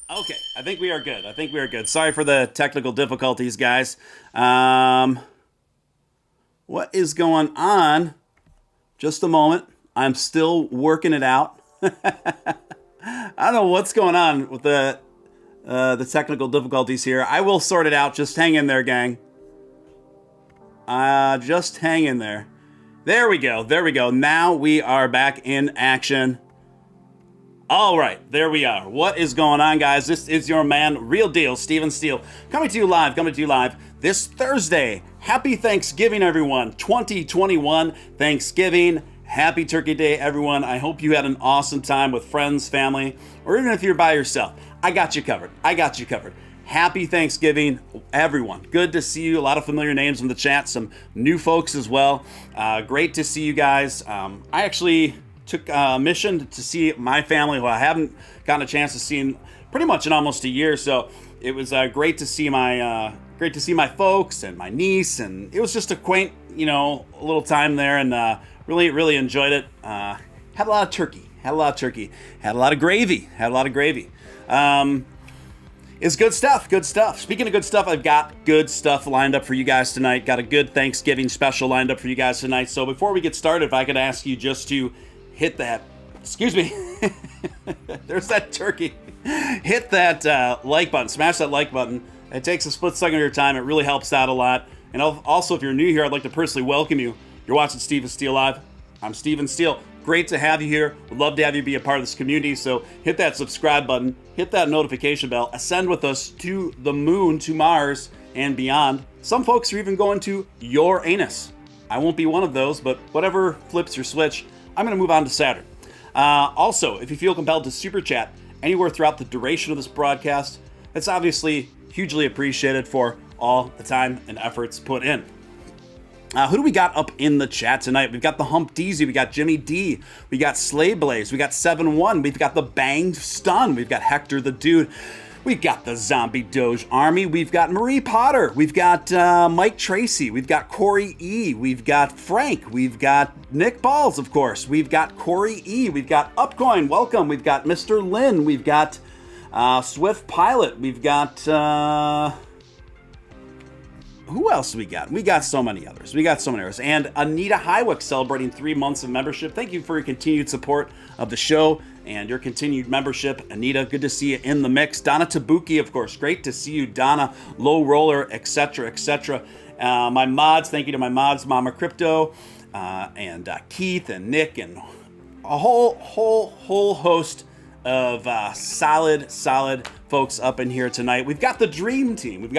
Okay, I think we are good. I think we are good. Sorry for the technical difficulties, guys. What is going on? Just a moment. I'm still working it out. I don't know what's going on with the technical difficulties here. I will sort it out. Just hang in there, gang. Just hang in there. There we go. There we go. Now we are back in action. All right, there we are. What is going on, guys? This is your man, Real Deal, Steele, coming to you live this Thursday. Happy Thanksgiving, everyone. 2021 Thanksgiving. Happy Turkey Day, everyone. I hope you had an awesome time with friends, family, or even if you're by yourself. I got you covered. Happy Thanksgiving, everyone. Good to see you. A lot of familiar names in the chat. Some new folks as well. Great to see you guys. I actually took a mission to see my family, who I haven't gotten a chance to see in pretty much in almost a year. So it was great to see my folks and my niece, and it was just a quaint, little time there, and really enjoyed it. Had a lot of turkey. Had a lot of gravy. It's good stuff. Speaking of good stuff, I've got good stuff lined up for you guys tonight. Got a good Thanksgiving special lined up for you guys tonight. So before we get started, if I could ask you just to hit that, excuse me, there's that turkey. Hit that like button, smash that like button. It takes a split second of your time. It really helps out a lot. And also, if you're new here, I'd like to personally welcome you. You're watching Steven Steele Live. I'm Steven Steele. Great to have you here. Would love to have you be a part of this community. So hit that subscribe button, hit that notification bell, ascend with us to the moon, to Mars, and beyond. Some folks are even going to your anus. I won't be one of those, but whatever flips your switch, I'm going to move on to Saturn. Also, if you feel compelled to super chat anywhere throughout the duration of this broadcast, it's obviously hugely appreciated for all the time and efforts put in. Who do we got up in the chat tonight? We've got the Hump Deezy, we got Jimmy D, we got Slay Blaze, we got 7-1, we've got the Bang Stun, we've got Hector the Dude, we've got the Zombie Doge Army, we've got Marie Potter, we've got Mike Tracy, we've got Corey E, we've got Frank, we've got Nick Balls, of course, we've got Corey E, we've got Upcoin, welcome, we've got Mr. Lynn, we've got Swift Pilot, we've got... who else do we got? We got so many others. And Anita Hywick celebrating 3 months of membership. Thank you for your continued support of the show and your continued membership. Anita, good to see you in the mix. Donna Tabuki, of course. Great to see you, Donna. Low Roller, etc., etc. My mods, thank you to my mods, Mama Crypto, and Keith and Nick, and a whole host of solid folks up in here tonight. We've got the dream team.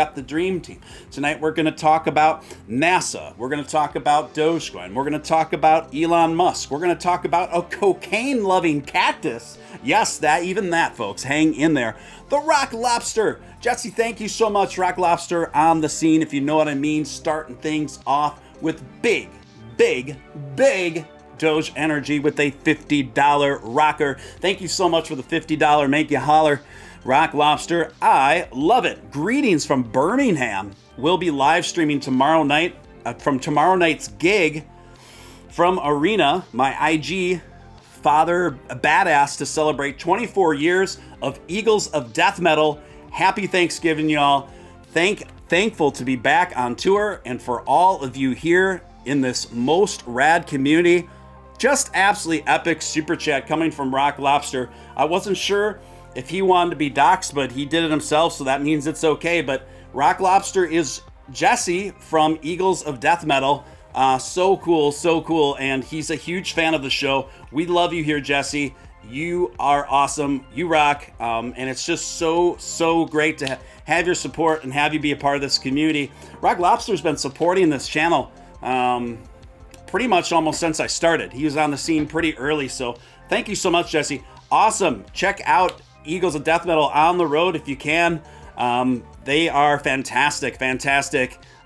Tonight we're going to talk about NASA. We're going to talk about Dogecoin. We're going to talk about Elon Musk. We're going to talk about a cocaine-loving cactus. Yes, that, folks. Hang in there. The Rock Lobster. Jesse, thank you so much. Rock Lobster on the scene, if you know what I mean. Starting things off with big Doge energy with a $50 rocker. Thank you so much for the $50 make you holler, Rock Lobster. I love it. Greetings from Birmingham. We'll be live streaming tomorrow night from tomorrow night's gig from Arena, my IG father badass, to celebrate 24 years of Eagles of Death Metal. Happy Thanksgiving, y'all. Thankful to be back on tour, and for all of you here in this most rad community. Just absolutely epic super chat coming from Rock Lobster. I wasn't sure if he wanted to be doxxed, but he did it himself, so that means it's okay. But Rock Lobster is Jesse from Eagles of Death Metal. So cool, and he's a huge fan of the show. We love you here, Jesse. You are awesome. You rock, and it's just so great to have your support and have you be a part of this community. Rock Lobster's been supporting this channel pretty much almost since I started. He was on the scene pretty early, so thank you so much, Jesse. Awesome. Check out Eagles of Death Metal on the road if you can. They are fantastic.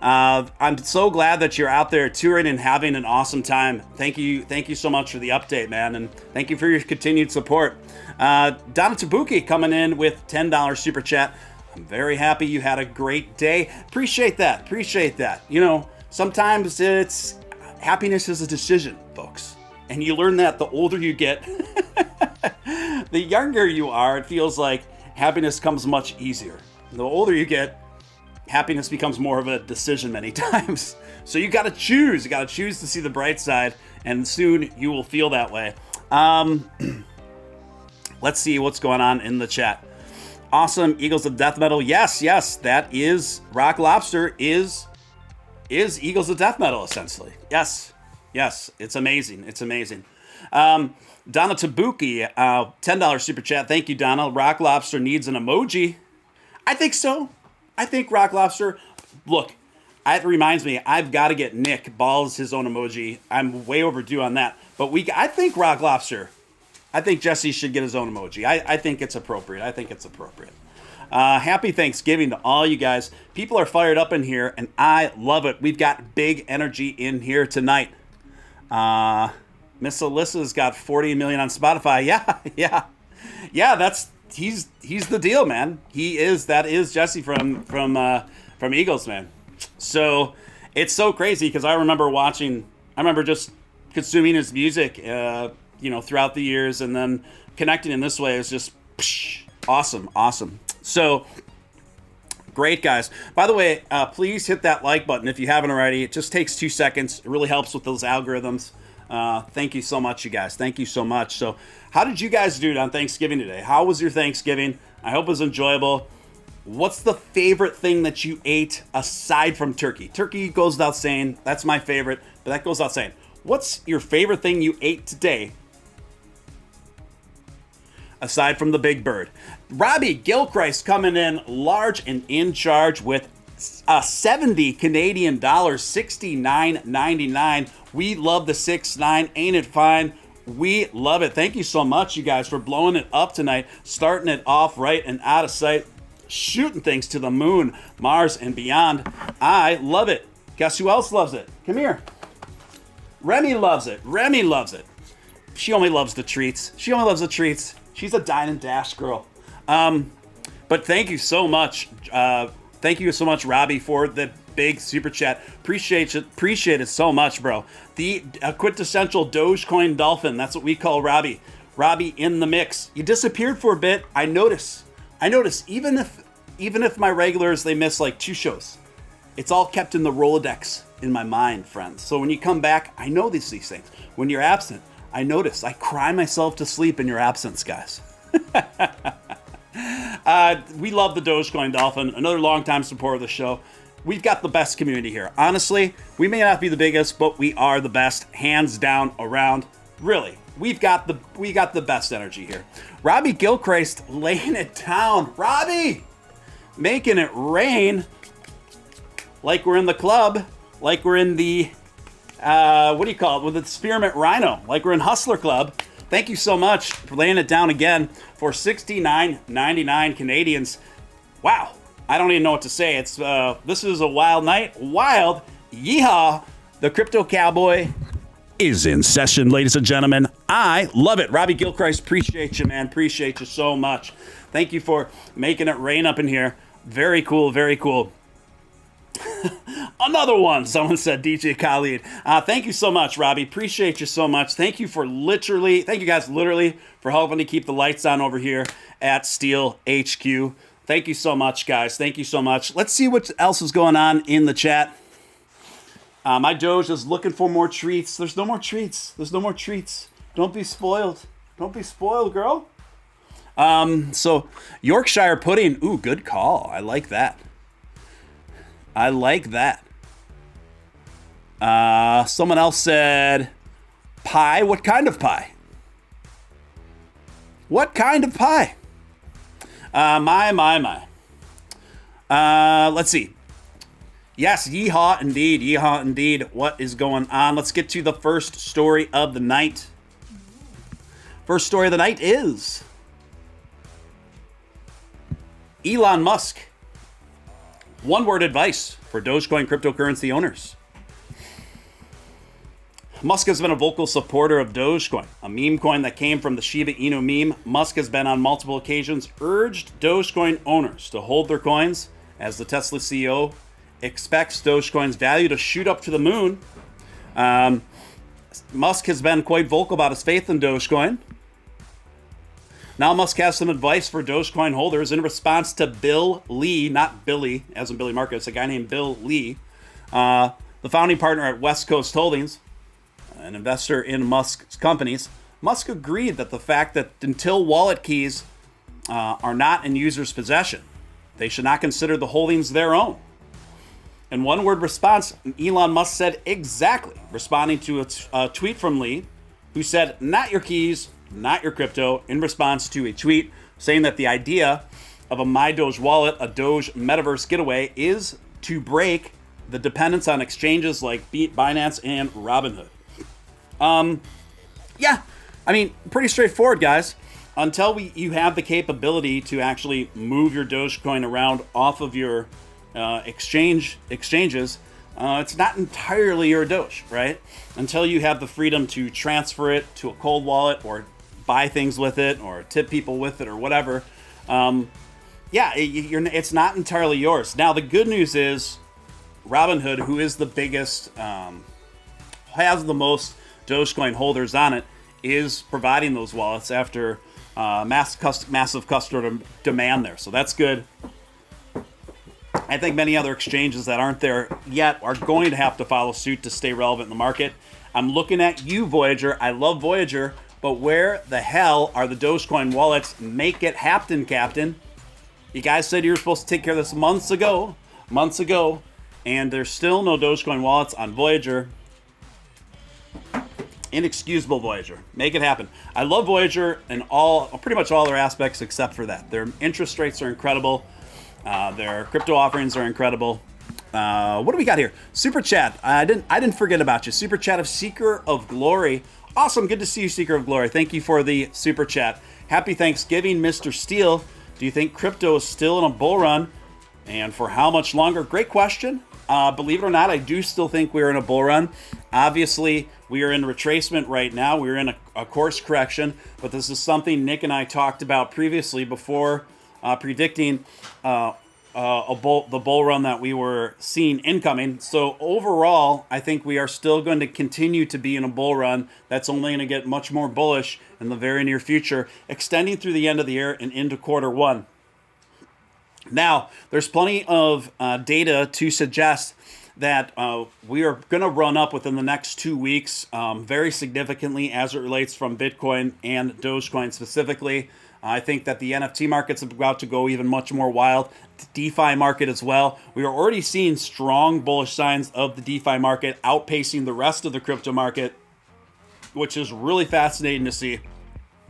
I'm so glad that you're out there touring and having an awesome time. Thank you so much for the update, man, and thank you for your continued support. Donna Tabuki coming in with $10 super chat. I'm very happy you had a great day. Appreciate that. Sometimes happiness is a decision, folks. And you learn that the older you get, the younger you are. It feels like happiness comes much easier. The older you get, happiness becomes more of a decision many times. So you got to choose. You got to choose to see the bright side, and soon you will feel that way. Let's see what's going on in the chat. Awesome. Eagles of Death Metal. Yes, that is Rock Lobster is Eagles of Death Metal, essentially. Yes, it's amazing. It's amazing. Donna Tabuki, $10 super chat. Thank you, Donna. Rock Lobster needs an emoji. I think so. I think Rock Lobster, look, it reminds me, I've got to get Nick Balls his own emoji. I'm way overdue on that. But I think Rock Lobster, I think Jesse should get his own emoji. I think it's appropriate. Happy Thanksgiving to all you guys. People are fired up in here, and I love it. We've got big energy in here tonight. Miss Alyssa's got 40 million on Spotify. Yeah. He's the deal, man. That is Jesse from Eagles, man. So it's so crazy because I remember just consuming his music, throughout the years, and then connecting in this way is just awesome. So great, guys. By the way, please hit that like button if you haven't already. It just takes 2 seconds. It really helps with those algorithms. Thank you so much, you guys. Thank you so much. So how did you guys do it on Thanksgiving today? How was your Thanksgiving? I hope it was enjoyable. What's the favorite thing that you ate aside from turkey? Turkey goes without saying. That's my favorite, but that goes without saying. What's your favorite thing you ate today aside from the big bird? Robbie Gilchrist coming in large and in charge with 70 Canadian dollars, $69.99. We love the 6.9. Ain't it fine? We love it. Thank you so much, you guys, for blowing it up tonight, starting it off right and out of sight, shooting things to the moon, Mars, and beyond. I love it. Guess who else loves it? Come here. Remy loves it. She only loves the treats. She's a dine and dash girl. But thank you so much. Thank you so much, Robbie, for the big super chat. Appreciate it so much, bro. The quintessential Dogecoin dolphin. That's what we call Robbie. Robbie in the mix. You disappeared for a bit. I notice. Even if my regulars, they miss like 2 shows, it's all kept in the Rolodex in my mind, friends. So when you come back, I know these things. When you're absent, I notice. I cry myself to sleep in your absence, guys. We love the Dogecoin Dolphin, another longtime supporter of the show. We've got the best community here. Honestly, we may not be the biggest, but we are the best, hands down, around. Really, we got the best energy here. Robbie Gilchrist laying it down. Robbie, making it rain like we're in the club, like we're in the what do you call it, with the Spearmint Rhino, like we're in Hustler Club. Thank you so much for laying it down again for $69.99 Canadians. Wow, I don't even know what to say. It's this is a wild night. Wild. Yeehaw. The Crypto Cowboy is in session, ladies and gentlemen. I love it. Robbie Gilchrist, appreciate you, man. Appreciate you so much. Thank you for making it rain up in here. Very cool, very cool. Another one, someone said, DJ Khalid. Thank you so much, Robbie. Appreciate you so much. Thank you guys literally for helping to keep the lights on over here at Steele HQ. Thank you so much, guys. Thank you so much. Let's see what else is going on in the chat. My Doge is looking for more treats. There's no more treats. Don't be spoiled. Don't be spoiled, girl. So Yorkshire pudding. Ooh, good call. I like that. Someone else said pie. What kind of pie? My. Let's see. Yes, yeehaw indeed. What is going on? Let's get to the first story of the night. First story of the night is Elon Musk. One-word advice for Dogecoin cryptocurrency owners. Musk has been a vocal supporter of Dogecoin, a meme coin that came from the Shiba Inu meme. Musk has been on multiple occasions urged Dogecoin owners to hold their coins, as the Tesla CEO expects Dogecoin's value to shoot up to the moon. Musk has been quite vocal about his faith in Dogecoin. Now Musk has some advice for Dogecoin holders in response to Bill Lee, not Billy, as in Billy Marcus, a guy named Bill Lee, the founding partner at West Coast Holdings, an investor in Musk's companies. Musk agreed that the fact that until wallet keys are not in users' possession, they should not consider the holdings their own. In one word response, Elon Musk said exactly, responding to a tweet from Lee, who said, "Not your keys, not your crypto," in response to a tweet saying that the idea of a My Doge wallet, a Doge metaverse getaway, is to break the dependence on exchanges like Binance and Robinhood. Yeah, I mean, pretty straightforward, guys. Until you have the capability to actually move your Dogecoin around off of your exchanges, it's not entirely your Doge, right? Until you have the freedom to transfer it to a cold wallet or buy things with it or tip people with it or whatever. It's not entirely yours. Now, the good news is Robinhood, who is the biggest, has the most Dogecoin holders on it, is providing those wallets after massive customer demand there. So that's good. I think many other exchanges that aren't there yet are going to have to follow suit to stay relevant in the market. I'm looking at you, Voyager. I love Voyager, but where the hell are the Dogecoin wallets? Make it happen, Captain. You guys said you were supposed to take care of this months ago, and there's still no Dogecoin wallets on Voyager. Inexcusable, Voyager. Make it happen. I love Voyager in pretty much all their aspects except for that. Their interest rates are incredible. Their crypto offerings are incredible. What do we got here? Superchat. I didn't forget about you. Superchat of Seeker of Glory. Awesome. Good to see you, Seeker of Glory. Thank you for the Superchat. Happy Thanksgiving, Mr. Steele. Do you think crypto is still in a bull run? And for how much longer? Great question. Believe it or not, I do still think we're in a bull run. Obviously, we are in retracement right now. We're in a course correction, but this is something Nick and I talked about previously before predicting the bull run that we were seeing incoming. So overall, I think we are still going to continue to be in a bull run that's only going to get much more bullish in the very near future, extending through the end of the year and into quarter one. Now, there's plenty of data to suggest that we are going to run up within the next 2 weeks very significantly as it relates from Bitcoin and Dogecoin specifically. I think that the NFT market's about to go even much more wild. The DeFi market as well. We are already seeing strong bullish signs of the DeFi market outpacing the rest of the crypto market, which is really fascinating to see.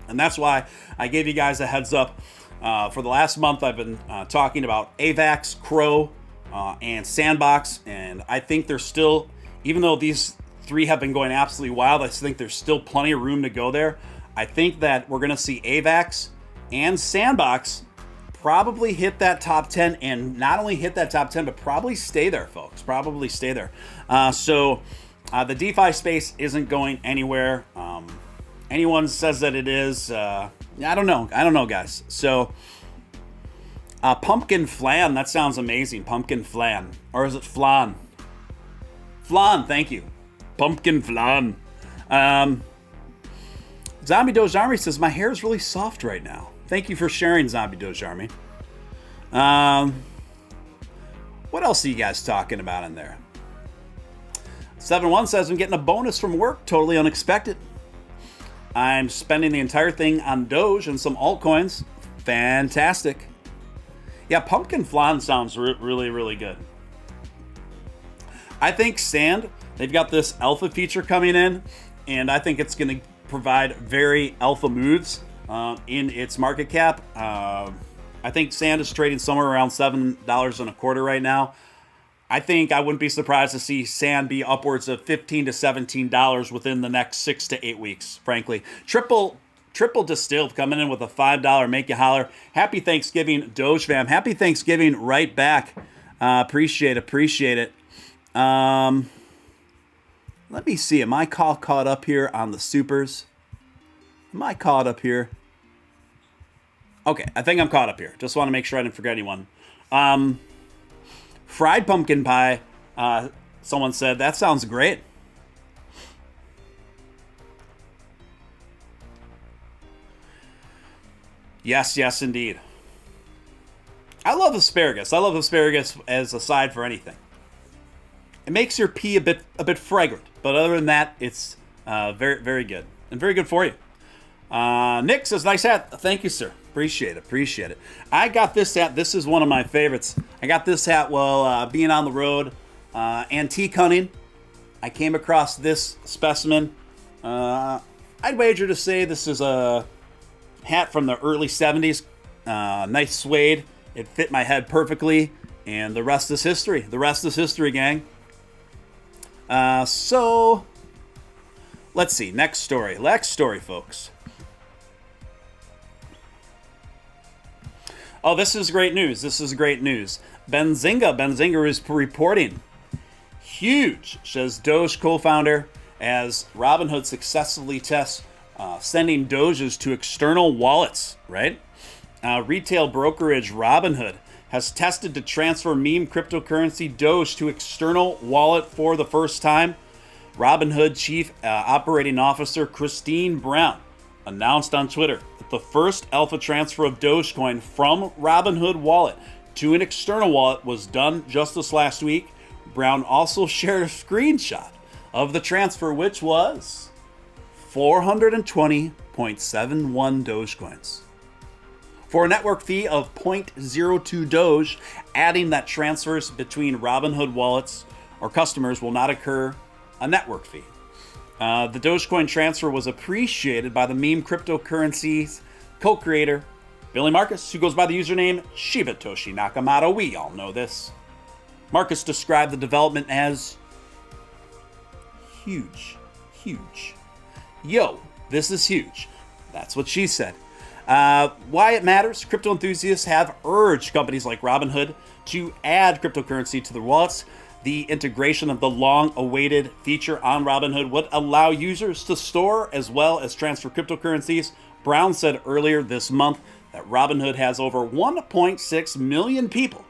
And that's why I gave you guys a heads up. For the last month, I've been talking about AVAX, Crow, and Sandbox, and I think there's still, even though these three have been going absolutely wild, I think there's still plenty of room to go there. I think that we're going to see AVAX and Sandbox probably hit that top 10, and not only hit that top 10, but probably stay there, folks. Probably stay there. So the DeFi space isn't going anywhere. Anyone says that it is, I don't know, guys. So pumpkin flan, that sounds amazing. Pumpkin flan. Or is it flan? Flan, thank you. Pumpkin flan. Zombie Doge Army says, my hair is really soft right now. Thank you for sharing, Zombie Doge Army. What else are you guys talking about in there? 7-1 says, I'm getting a bonus from work, totally unexpected. I'm spending the entire thing on Doge and some altcoins. Fantastic. Yeah, pumpkin flan sounds really, really good. I think Sand, they've got this alpha feature coming in, and I think it's going to provide very alpha moves in its market cap. I think Sand is trading somewhere around $7.25 right now. I think I wouldn't be surprised to see Sand be upwards of $15 to $17 within the next 6 to 8 weeks, frankly. Triple Distilled coming in with a $5 make you holler. Happy Thanksgiving, Doge fam. Happy Thanksgiving right back. Appreciate it. Let me see. Am I caught up here on the supers? Am I caught up here? Okay, I think I'm caught up here. Just want to make sure I didn't forget anyone. Fried pumpkin pie, someone said, that sounds great. Yes, indeed. I love asparagus. I love asparagus as a side for anything. It makes your pee a bit fragrant, but other than that, it's very good and very good for you. Nick says, nice hat. Thank you, sir. Appreciate it. I got this hat. This is one of my favorites. I got this hat while being on the road, antique hunting. I came across this specimen. I'd wager to say this is a hat from the early 70s. Nice suede. It fit my head perfectly, and the rest is history. The rest is history, gang. So, let's see. Next story, folks. Oh, this is great news. Benzinga is reporting. Huge, says Doge co-founder, as Robinhood successfully tests sending Doges to external wallets, right? Retail brokerage Robinhood has tested to transfer meme cryptocurrency Doge to external wallet for the first time. Robinhood Chief Operating Officer Christine Brown announced on Twitter that the first alpha transfer of Dogecoin from Robinhood wallet to an external wallet was done just this last week. Brown also shared a screenshot of the transfer, which was 420.71 Dogecoins. For a network fee of 0.02 Doge, adding that transfers between Robinhood wallets or customers will not occur a network fee. The Dogecoin transfer was appreciated by the meme cryptocurrency's co-creator, Billy Marcus, who goes by the username Shibatoshi Nakamoto. We all know this. Marcus described the development as huge. Yo, this is huge. That's what she said. Why it matters, crypto enthusiasts have urged companies like Robinhood to add cryptocurrency to their wallets. The integration of the long-awaited feature on Robinhood would allow users to store as well as transfer cryptocurrencies. Brown said earlier this month that Robinhood has over 1.6 million people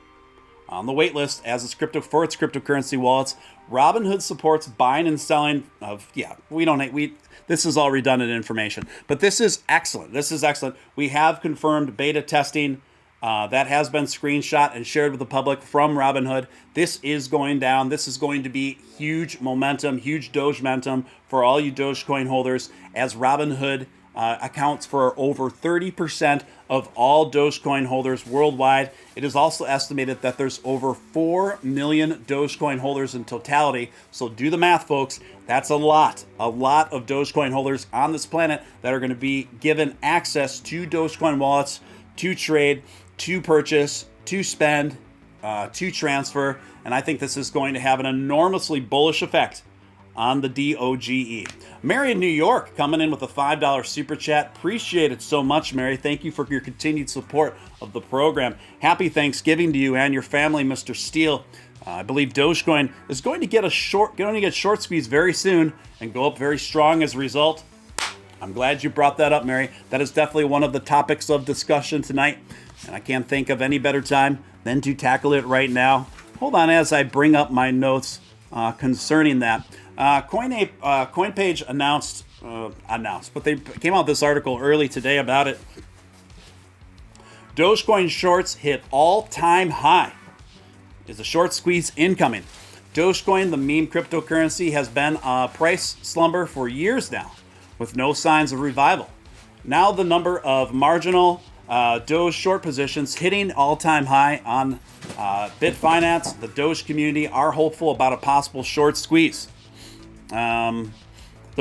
on the waitlist as its cryptocurrency wallets. Robinhood supports buying and selling of, this is all redundant information, but this is excellent. We have confirmed beta testing that has been screenshot and shared with the public from Robinhood. This is going down. This is going to be huge momentum, huge Doge momentum for all you Dogecoin holders, as Robinhood accounts for over 30% of all Dogecoin holders worldwide. It is also estimated that there's over 4 million Dogecoin holders in totality. So do the math, folks. That's a lot of Dogecoin holders on this planet that are going to be given access to Dogecoin wallets to trade, to purchase, to spend, to transfer. And I think this is going to have an enormously bullish effect on the DOGE. Mary in New York coming in with a $5 super chat. Appreciate it so much, Mary. Thank you for your continued support of the program. Happy Thanksgiving to you and your family, Mr. Steele. I believe Dogecoin is going to get short squeeze very soon and go up very strong as a result. I'm glad you brought that up, Mary. That is definitely one of the topics of discussion tonight, and I can't think of any better time than to tackle it right now. Hold on as I bring up my notes concerning that. CoinPage announced, but they came out with this article early today about it. Dogecoin shorts hit all-time high. Is a short squeeze incoming? Dogecoin, the meme cryptocurrency, has been a price slumber for years now, with no signs of revival. Now the number of marginal Doge short positions hitting all-time high on Bitfinance. The Doge community are hopeful about a possible short squeeze. The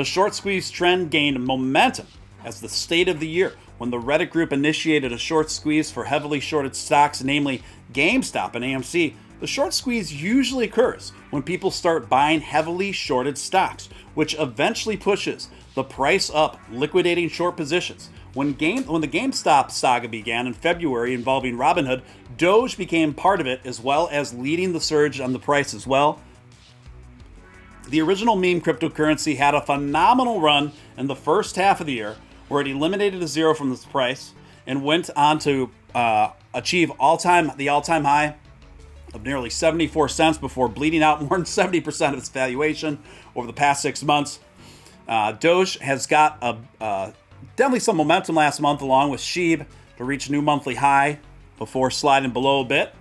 short squeeze trend gained momentum as the state of the year when the Reddit group initiated a short squeeze for heavily shorted stocks, namely GameStop and AMC. The short squeeze usually occurs when people start buying heavily shorted stocks, which eventually pushes the price up, liquidating short positions. When the GameStop saga began in February involving Robinhood, Doge became part of it, as well as leading the surge on the price as well. The original meme cryptocurrency had a phenomenal run in the first half of the year, where it eliminated a zero from its price and went on to achieve the all-time high of nearly 74 cents before bleeding out more than 70% of its valuation over the past 6 months. Doge has got definitely some momentum last month, along with SHIB, to reach a new monthly high before sliding below a bit.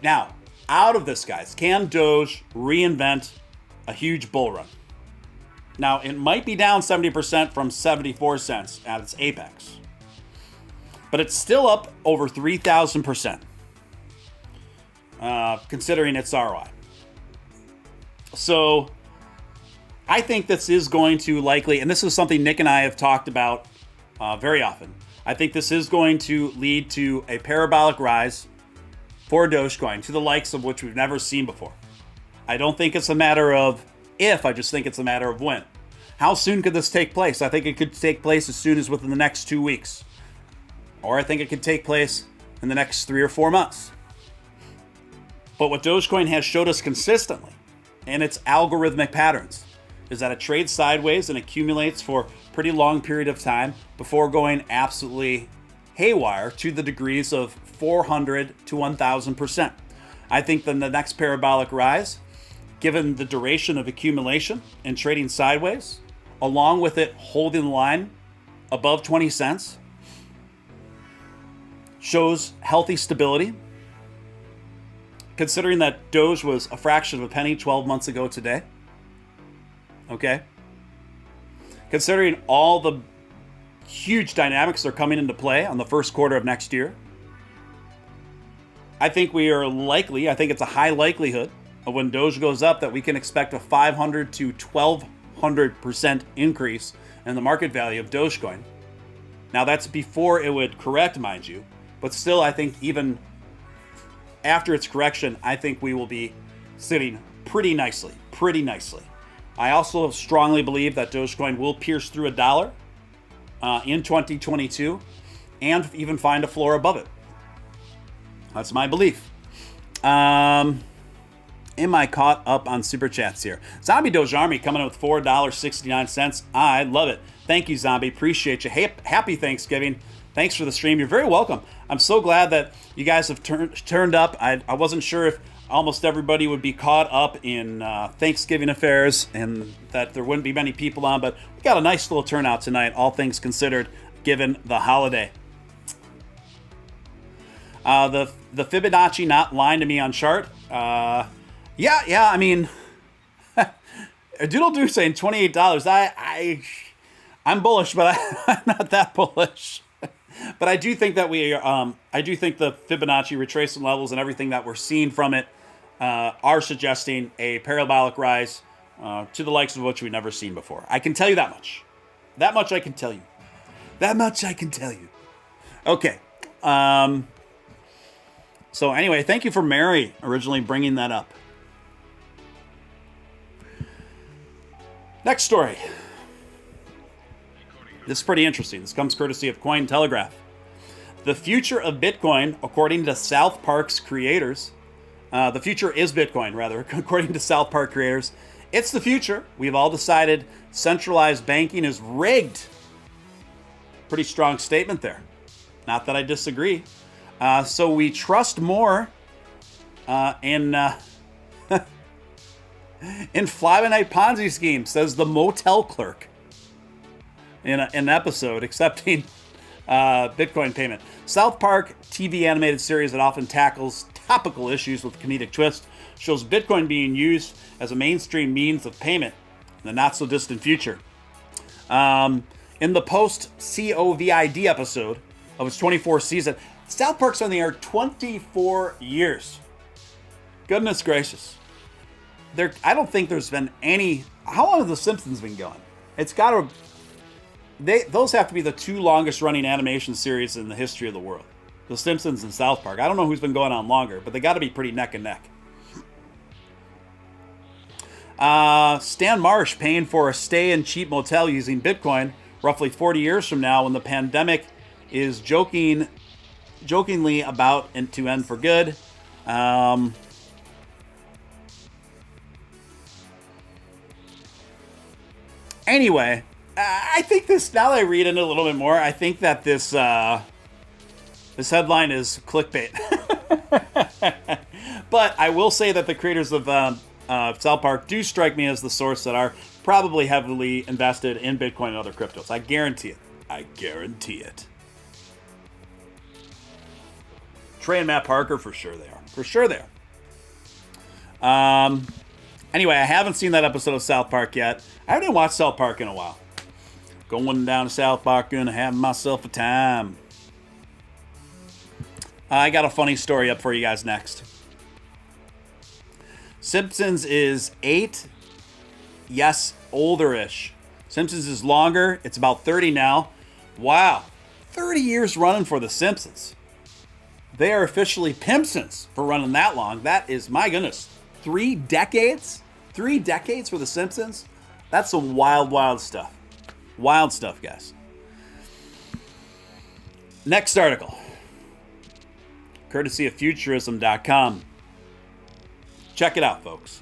Now, out of this, guys, can Doge reinvent a huge bull run? Now, it might be down 70% from 74 cents at its apex, but it's still up over 3,000%, considering its ROI. So I think this is going to likely, and this is something Nick and I have talked about very often, I think this is going to lead to a parabolic rise for Dogecoin to the likes of which we've never seen before. I don't think it's a matter of if, I just think it's a matter of when. How soon could this take place? I think it could take place as soon as within the next 2 weeks. Or I think it could take place in the next 3 or 4 months. But what Dogecoin has showed us consistently in its algorithmic patterns is that it trades sideways and accumulates for a pretty long period of time before going absolutely haywire to the degrees of 400 to 1,000%. I think then the next parabolic rise, given the duration of accumulation and trading sideways, along with it holding the line above 20 cents, shows healthy stability. Considering that Doge was a fraction of a penny 12 months ago today. Okay? Considering all the huge dynamics that are coming into play on the first quarter of next year, I think we are likely, I think it's a high likelihood of when Doge goes up that we can expect a 500 to 1,200% increase in the market value of Dogecoin. Now that's before it would correct, mind you, but still I think even after its correction, I think we will be sitting pretty nicely. I also strongly believe that Dogecoin will pierce through $1 in 2022 and even find a floor above it. That's my belief. Am I caught up on Super Chats here? Zombie Doge Army coming in with $4.69. I love it. Thank you, Zombie. Appreciate you. Happy Thanksgiving. Thanks for the stream. You're very welcome. I'm so glad that you guys have turned up. I wasn't sure if almost everybody would be caught up in Thanksgiving affairs and that there wouldn't be many people on, but we got a nice little turnout tonight, all things considered, given the holiday. The Fibonacci not lying to me on chart. Yeah, I mean, Doodle Doo saying $28. I'm bullish, but I'm not that bullish. But I do think that I do think the Fibonacci retracement levels and everything that we're seeing from it are suggesting a parabolic rise to the likes of which we've never seen before. I can tell you that much. That much I can tell you. Okay. So anyway, thank you for Mary originally bringing that up. Next story. This is pretty interesting. This comes courtesy of Cointelegraph. The future of Bitcoin, according to South Park's creators. The future is Bitcoin, rather, according to South Park creators. It's the future. We've all decided centralized banking is rigged. Pretty strong statement there. Not that I disagree. So we trust more in fly-by-night Ponzi scheme, says the motel clerk in an episode accepting Bitcoin payment. South Park TV animated series that often tackles topical issues with comedic twist shows Bitcoin being used as a mainstream means of payment in the not-so-distant future. In the post-COVID episode of its 24th season, South Park's on the air 24 years. Goodness gracious. I don't think there's been any... How long have The Simpsons been going? It's got to... Those have to be the two longest running animation series in the history of the world. The Simpsons and South Park. I don't know who's been going on longer, but they got to be pretty neck and neck. Stan Marsh paying for a stay in cheap motel using Bitcoin roughly 40 years from now when the pandemic is jokingly about and to end for good. Anyway, I think this, now that I read into it a little bit more, I think that this this headline is clickbait. But I will say that the creators of South Park do strike me as the source that are probably heavily invested in Bitcoin and other cryptos. I guarantee it. Trey and Matt Parker, for sure they are. For sure they are. Anyway, I haven't seen that episode of South Park yet. I haven't watched South Park in a while. Going down to South Park and having myself a time. I got a funny story up for you guys next. Simpsons is 8. Yes, older-ish. Simpsons is longer. It's about 30 now. Wow. 30 years running for The Simpsons. They are officially Pimpsons for running that long. That is, my goodness, 3 decades? 3 decades for The Simpsons? That's some wild, wild stuff. Wild stuff, guys. Next article. Courtesy of Futurism.com. Check it out, folks.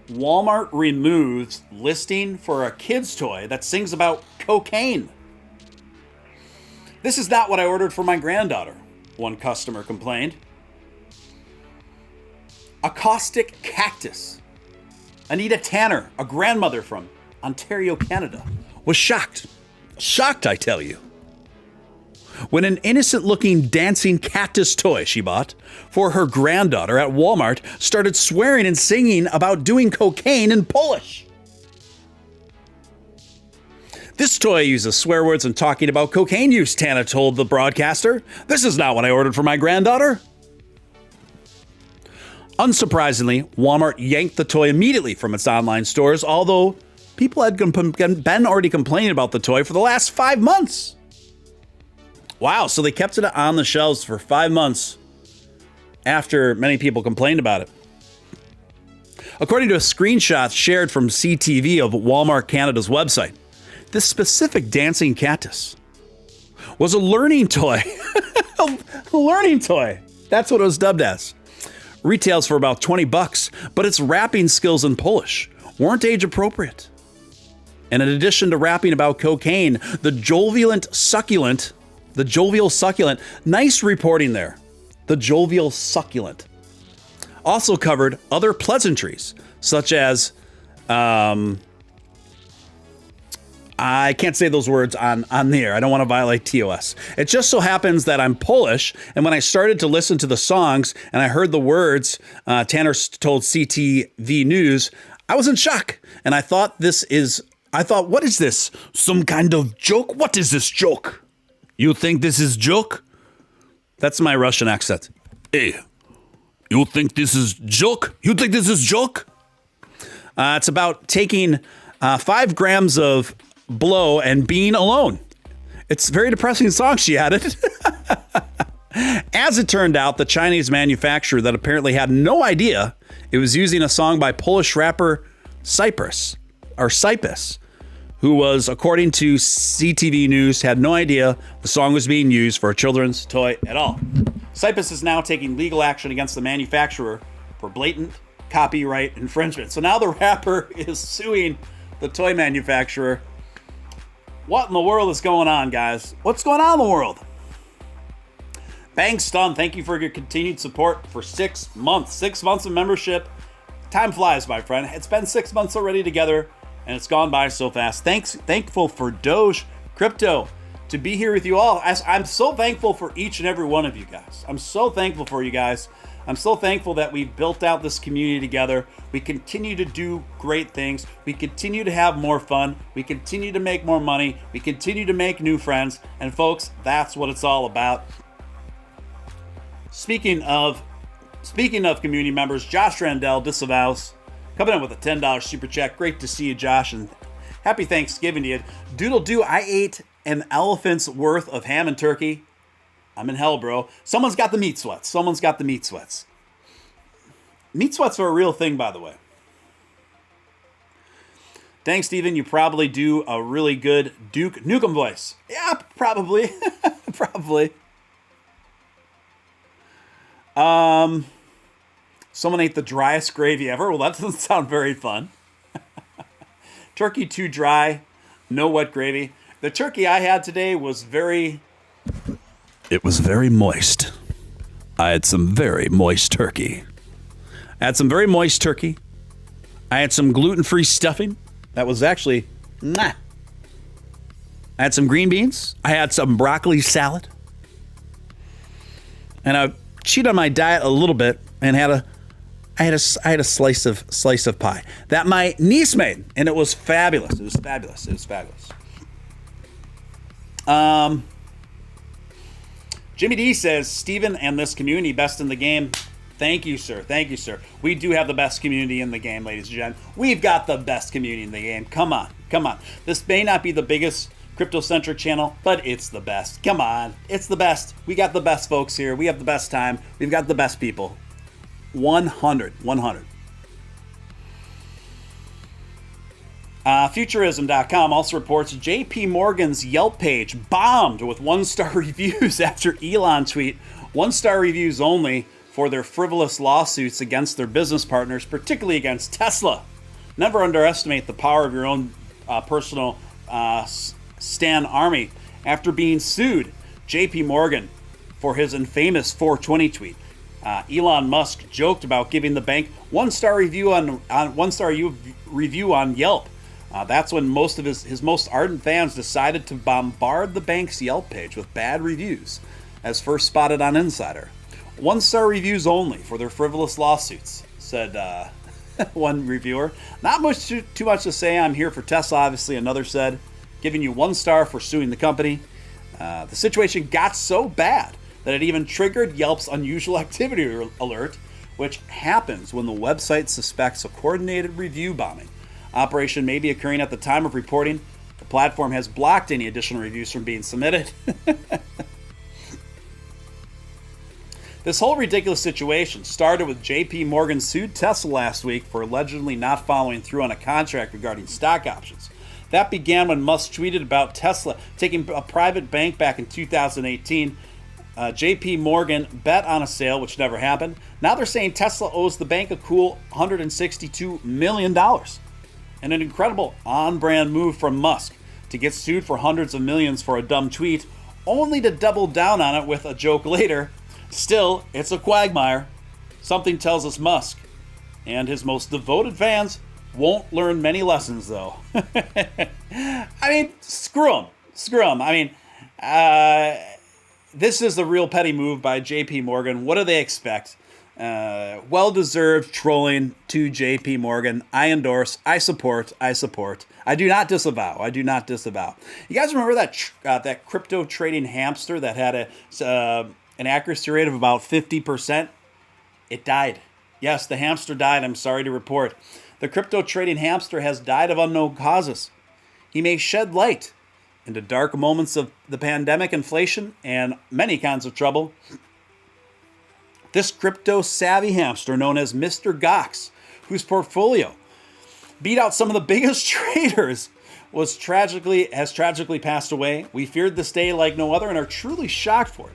Walmart removes listing for a kid's toy that sings about cocaine. This is not what I ordered for my granddaughter, one customer complained. A caustic cactus. Anita Tanner, a grandmother from Ontario, Canada, was shocked. Shocked, I tell you. When an innocent-looking dancing cactus toy she bought for her granddaughter at Walmart started swearing and singing about doing cocaine in Polish. This toy uses swear words and talking about cocaine use, Tana told the broadcaster. This is not what I ordered for my granddaughter. Unsurprisingly, Walmart yanked the toy immediately from its online stores, although people had been already complaining about the toy for the last 5 months. Wow, so they kept it on the shelves for 5 months after many people complained about it. According to a screenshot shared from CTV of Walmart Canada's website, this specific dancing cactus was a learning toy. A learning toy. That's what it was dubbed as. Retails for about $20, but its rapping skills in Polish weren't age appropriate. And in addition to rapping about cocaine, the jovial succulent, nice reporting there. The jovial succulent also covered other pleasantries, such as, I can't say those words on the air. I don't want to violate TOS. It just so happens that I'm Polish, and when I started to listen to the songs and I heard the words, Tanner told CTV News, I was in shock. And I thought, what is this? Some kind of joke? What is this joke? You think this is joke? That's my Russian accent. Hey, you think this is joke? You think this is joke? It's about taking 5 grams of blow and being alone. It's a very depressing song, she added. As it turned out, the Chinese manufacturer that apparently had no idea it was using a song by Polish rapper Cyprus, who was, according to CTV News, had no idea the song was being used for a children's toy at all. Cyprus is now taking legal action against the manufacturer for blatant copyright infringement. So now the rapper is suing the toy manufacturer. What in the world is going on, guys? What's going on in the world? Bang Stun, thank you for your continued support for 6 months. 6 months of membership. Time flies, my friend. It's been 6 months already together, and it's gone by so fast. Thankful for Doge Crypto to be here with you all. I'm so thankful for each and every one of you guys. I'm so thankful for you guys. I'm so thankful that we've built out this community together. We continue to do great things. We continue to have more fun. We continue to make more money. We continue to make new friends. And folks, that's what it's all about. Speaking of community members, Josh Randell disavows coming in with a $10 super chat. Great to see you, Josh, and happy Thanksgiving to you. Doodle do, I ate an elephant's worth of ham and turkey. I'm in hell, bro. Someone's got the meat sweats. Meat sweats are a real thing, by the way. Thanks, Steven. You probably do a really good Duke Nukem voice. Yeah, probably. Probably. Someone ate the driest gravy ever. Well, that doesn't sound very fun. Turkey too dry. No wet gravy. The turkey I had today was It was very moist. I had some very moist turkey. I had some gluten-free stuffing. That was actually, I had some green beans. I had some broccoli salad. And cheat on my diet a little bit and I had a slice of pie that my niece made, and it was fabulous. It was fabulous. It was fabulous. Jimmy D says, Steven and this community best in the game. Thank you, sir. Thank you, sir. We do have the best community in the game, ladies and gentlemen. We've got the best community in the game. Come on. Come on. This may not be the biggest crypto-centric channel, but it's the best. Come on. It's the best. We got the best folks here. We have the best time. We've got the best people. 100. Futurism.com also reports JP Morgan's Yelp page bombed with 1-star reviews after Elon tweet 1-star reviews only for their frivolous lawsuits against their business partners, particularly against Tesla. Never underestimate the power of your own personal Stan army. After being sued, JP Morgan, for his infamous 420 tweet, Elon Musk joked about giving the bank 1-star review on 1-star review on Yelp. That's when most of his most ardent fans decided to bombard the bank's Yelp page with bad reviews, as first spotted on Insider. 1-star reviews only for their frivolous lawsuits, said one reviewer. Not much too much to say. I'm here for Tesla, obviously, another said. Giving you 1 star for suing the company. The situation got so bad that it even triggered Yelp's unusual activity alert, which happens when the website suspects a coordinated review bombing. Operation may be occurring at the time of reporting. The platform has blocked any additional reviews from being submitted. This whole ridiculous situation started with JP Morgan sued Tesla last week for allegedly not following through on a contract regarding stock options. That began when Musk tweeted about Tesla taking a private bank back in 2018. JP Morgan bet on a sale, which never happened. Now they're saying Tesla owes the bank a cool $162 million. And an incredible on-brand move from Musk to get sued for hundreds of millions for a dumb tweet, only to double down on it with a joke later. Still, it's a quagmire. Something tells us Musk and his most devoted fans won't learn many lessons, though. I mean, screw him. Screw him. I mean, this is the real petty move by JP Morgan. What do they expect? Well-deserved trolling to JP Morgan. I endorse. I support. I do not disavow. You guys remember that crypto trading hamster that had an accuracy rate of about 50%? It died. Yes, the hamster died. I'm sorry to report. The crypto trading hamster has died of unknown causes. He may shed light into dark moments of the pandemic, inflation, and many kinds of trouble. This crypto-savvy hamster, known as Mr. Gox, whose portfolio beat out some of the biggest traders, has tragically passed away. We feared this day like no other and are truly shocked for it.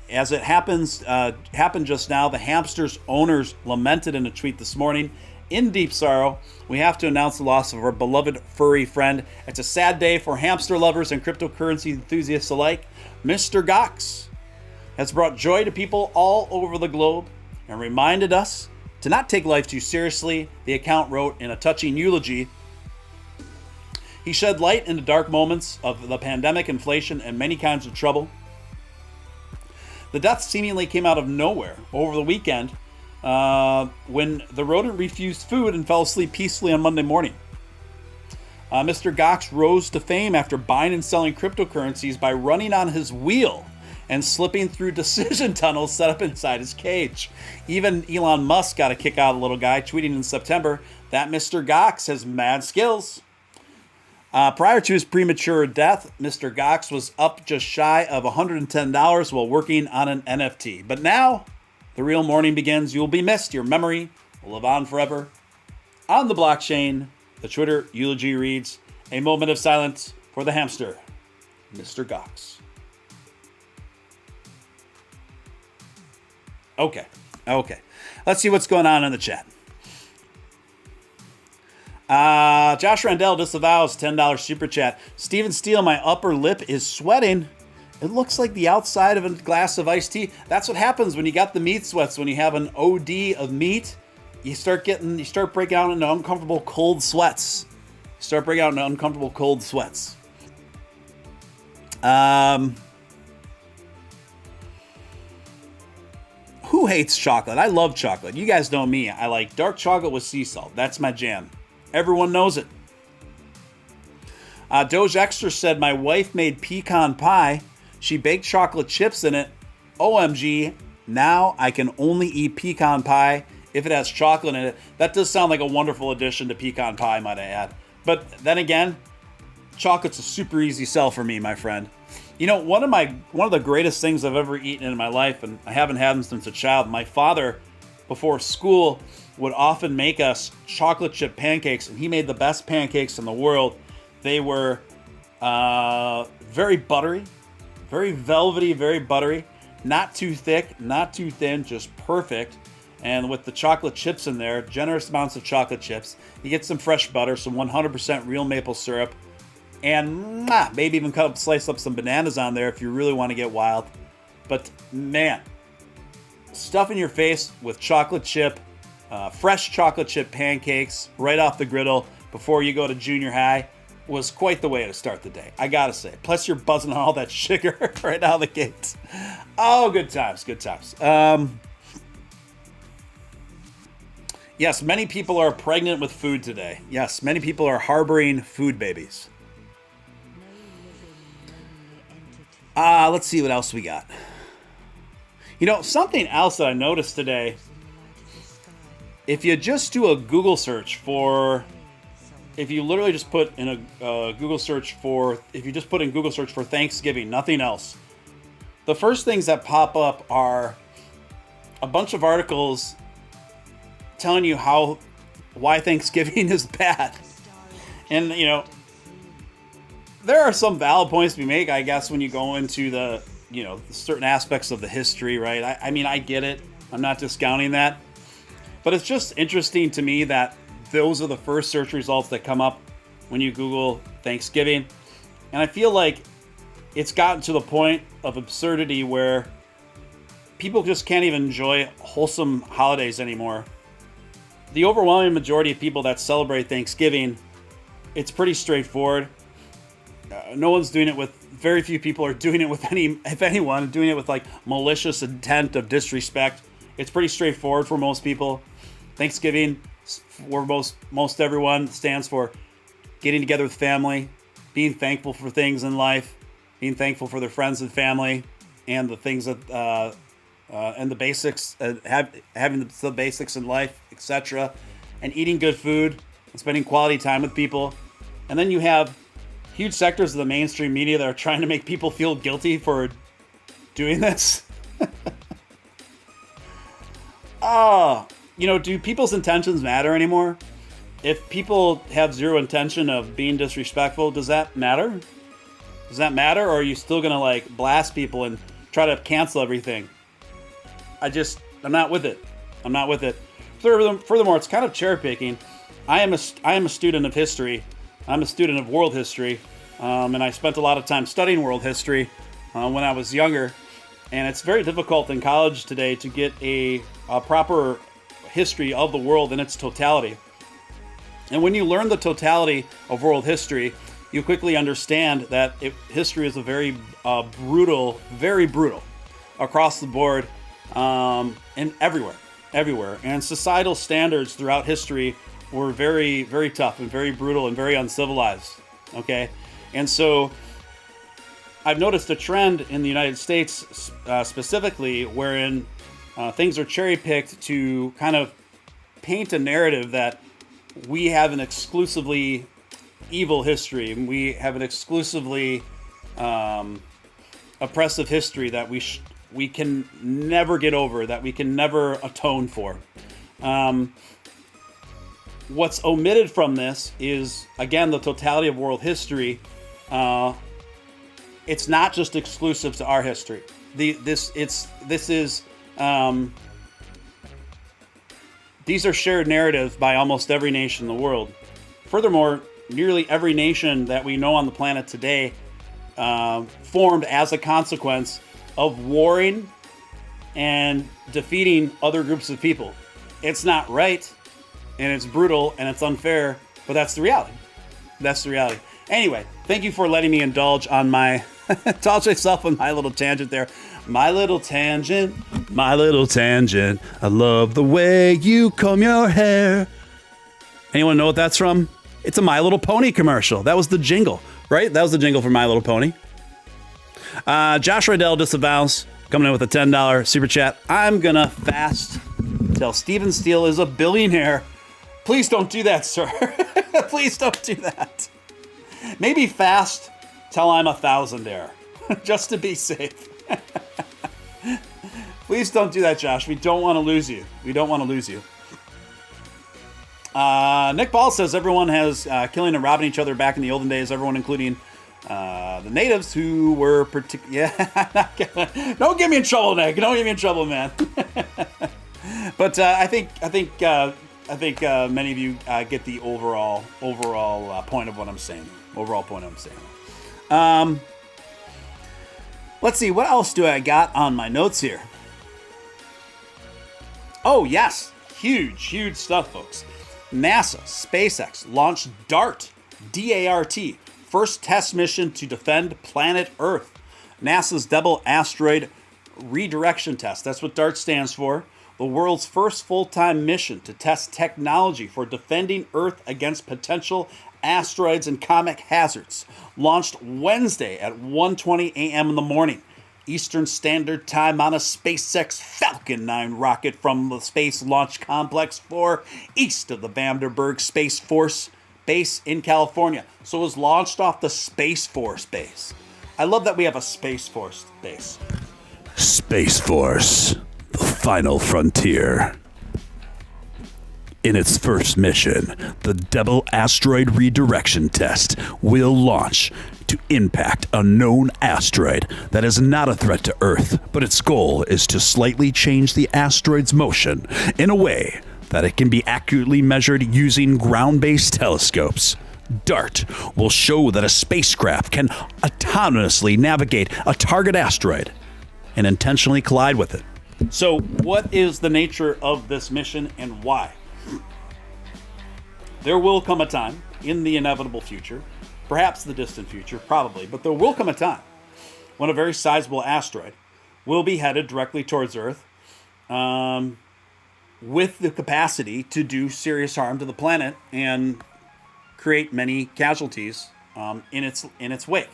As it happened just now, the hamster's owners lamented in a tweet this morning. In deep sorrow, we have to announce the loss of our beloved furry friend. It's a sad day for hamster lovers and cryptocurrency enthusiasts alike. Mr. Gox has brought joy to people all over the globe and reminded us to not take life too seriously, the account wrote in a touching eulogy. He shed light into dark moments of the pandemic, inflation, and many kinds of trouble. The death seemingly came out of nowhere over the weekend when the rodent refused food and fell asleep peacefully on Monday morning. Mr. Gox rose to fame after buying and selling cryptocurrencies by running on his wheel and slipping through decision tunnels set up inside his cage. Even Elon Musk got a kick out of the little guy, tweeting in September that Mr. Gox has mad skills. Prior to his premature death, Mr. Gox was up just shy of $110 while working on an NFT. But now, the real morning begins. You'll be missed. Your memory will live on forever. On the blockchain, the Twitter eulogy reads, a moment of silence for the hamster, Mr. Gox. Okay. Let's see what's going on in the chat. Josh Randell disavows $10 super chat. Steven Steele, my upper lip is sweating. It looks like the outside of a glass of iced tea. That's what happens when you got the meat sweats. When you have an OD of meat, you start breaking out into uncomfortable cold sweats. Who hates chocolate? I love chocolate. You guys know me. I like dark chocolate with sea salt. That's my jam. Everyone knows it. Doge Extra said, my wife made pecan pie. She baked chocolate chips in it. OMG, now I can only eat pecan pie if it has chocolate in it. That does sound like a wonderful addition to pecan pie, might I add. But then again, chocolate's a super easy sell for me, my friend. You know, one of the greatest things I've ever eaten in my life, and I haven't had them since a child, my father, before school, would often make us chocolate chip pancakes, and he made the best pancakes in the world. They were very buttery, very velvety, very buttery, not too thick, not too thin, just perfect. And with the chocolate chips in there, generous amounts of chocolate chips, you get some fresh butter, some 100% real maple syrup, and maybe even slice up some bananas on there if you really want to get wild. But man, stuff in your face with chocolate chip, fresh chocolate chip pancakes right off the griddle before you go to junior high was quite the way to start the day, I gotta say. Plus you're buzzing on all that sugar right out of the gates. Oh, good times, good times. Yes, many people are pregnant with food today. Yes, many people are harboring food babies. Let's see what else we got. You know, something else that I noticed today, if you just do a Google search for, if you literally just put in a Google search for, if you just put in Google search for Thanksgiving, nothing else, the first things that pop up are a bunch of articles telling you why Thanksgiving is bad. And, you know, there are some valid points to be made, I guess, when you go into the certain aspects of the history, right? I mean, I get it. I'm not discounting that. But it's just interesting to me that those are the first search results that come up when you Google Thanksgiving. And I feel like it's gotten to the point of absurdity where people just can't even enjoy wholesome holidays anymore. The overwhelming majority of people that celebrate Thanksgiving, it's pretty straightforward. No one's doing it with, very few people are doing it with if anyone, doing it with like malicious intent of disrespect. It's pretty straightforward for most people. Thanksgiving, for most everyone, stands for getting together with family, being thankful for things in life, being thankful for their friends and family, and the things that, and the basics, having the basics in life, etc., and eating good food and spending quality time with people. And then you have huge sectors of the mainstream media that are trying to make people feel guilty for doing this. Do people's intentions matter anymore? If people have zero intention of being disrespectful, does that matter? Does that matter, or are you still gonna like blast people and try to cancel everything? I'm not with it. I'm not with it. Furthermore, it's kind of cherry picking. I am a student of history. I'm a student of world history, and I spent a lot of time studying world history when I was younger. And it's very difficult in college today to get a proper history of the world in its totality. And when you learn the totality of world history, you quickly understand that history is a very brutal, very brutal across the board, and everywhere. And societal standards throughout history were very, very tough and very brutal and very uncivilized. Okay, and so I've noticed a trend in the United States specifically wherein things are cherry-picked to kind of paint a narrative that we have an exclusively evil history and we have an exclusively oppressive history that we can never get over, that we can never atone for. What's omitted from this is, again, the totality of world history. It's not just exclusive to our history. These are shared narratives by almost every nation in the world. Furthermore, nearly every nation that we know on the planet today formed as a consequence of warring and defeating other groups of people. It's not right, and it's brutal, and it's unfair, but that's the reality. That's the reality. Anyway, thank you for letting me indulge on my Toss yourself on my little tangent there. My little tangent, my little tangent. I love the way you comb your hair. Anyone know what that's from? It's a My Little Pony commercial. That was the jingle, right? That was the jingle for My Little Pony. Josh Riddell disavows, coming in with a $10 super chat. I'm gonna fast till Steven Steele is a billionaire. Please don't do that, sir. Please don't do that. Maybe fast till I'm a thousandaire, just to be safe. Please don't do that, Josh. We don't want to lose you. We don't want to lose you. Nick Ball says everyone has killing and robbing each other back in the olden days. Everyone, including the natives who were Don't get me in trouble, Nick. Don't get me in trouble, man. But I think many of you get the overall point of what I'm saying. Let's see, what else do I got on my notes here? Oh, yes. Huge stuff, folks. NASA, SpaceX launched DART, D-A-R-T, first test mission to defend planet Earth. NASA's Double Asteroid Redirection Test, that's what DART stands for. The world's first full-time mission to test technology for defending Earth against potential asteroids and comet hazards, launched Wednesday at 1:20 a.m. in the morning, Eastern Standard Time, on a SpaceX Falcon 9 rocket from the Space Launch Complex 4 east of the Vandenberg Space Force Base in California. So it was launched off the Space Force Base. I love that we have a Space Force Base. Space Force, the final frontier. In its first mission, the Double Asteroid Redirection Test will launch to impact a known asteroid that is not a threat to Earth, but its goal is to slightly change the asteroid's motion in a way that it can be accurately measured using ground-based telescopes. DART will show that a spacecraft can autonomously navigate a target asteroid and intentionally collide with it. So, what is the nature of this mission and why? There will come a time in the inevitable future, perhaps the distant future, probably, but there will come a time when a very sizable asteroid will be headed directly towards Earth with the capacity to do serious harm to the planet and create many casualties in its wake.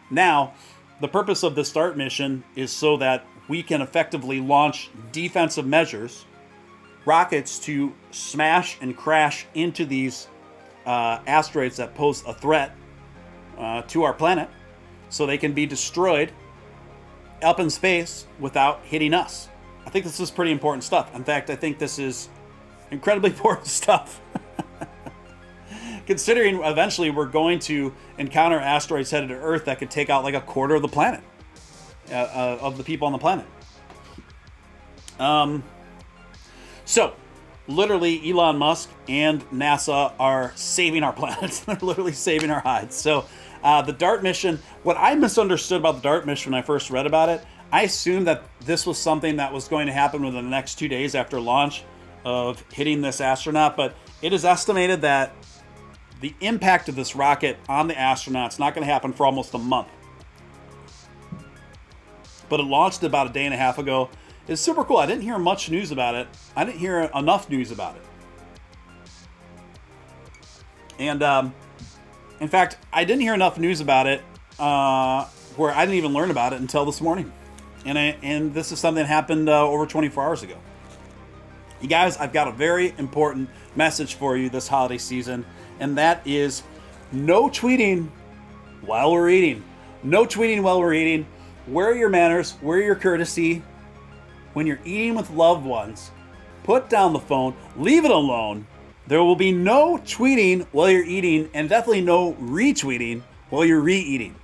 Now, the purpose of the DART mission is so that we can effectively launch defensive measures, rockets to smash and crash into these asteroids that pose a threat to our planet, so they can be destroyed up in space without hitting us. I think this is pretty important stuff. In fact, I think this is incredibly important stuff. Considering eventually we're going to encounter asteroids headed to Earth that could take out like a quarter of the planet, of the people on the planet. So, literally, Elon Musk and NASA are saving our planet. They're literally saving our hides. So, the DART mission, what I misunderstood about the DART mission when I first read about it, I assumed that this was something that was going to happen within the next 2 days after launch of hitting this astronaut. But it is estimated that the impact of this rocket on the astronaut is not going to happen for almost a month. But it launched about a day and a half ago. It's super cool. I didn't hear much news about it. I didn't hear enough news about it. And in fact, I didn't hear enough news about it where I didn't even learn about it until this morning. And this is something that happened over 24 hours ago. You guys, I've got a very important message for you this holiday season, and that is no tweeting while we're eating. No tweeting while we're eating. Where are your manners? Where are your courtesy? When you're eating with loved ones, put down the phone, leave it alone. There will be no tweeting while you're eating, and definitely no retweeting while you're re-eating.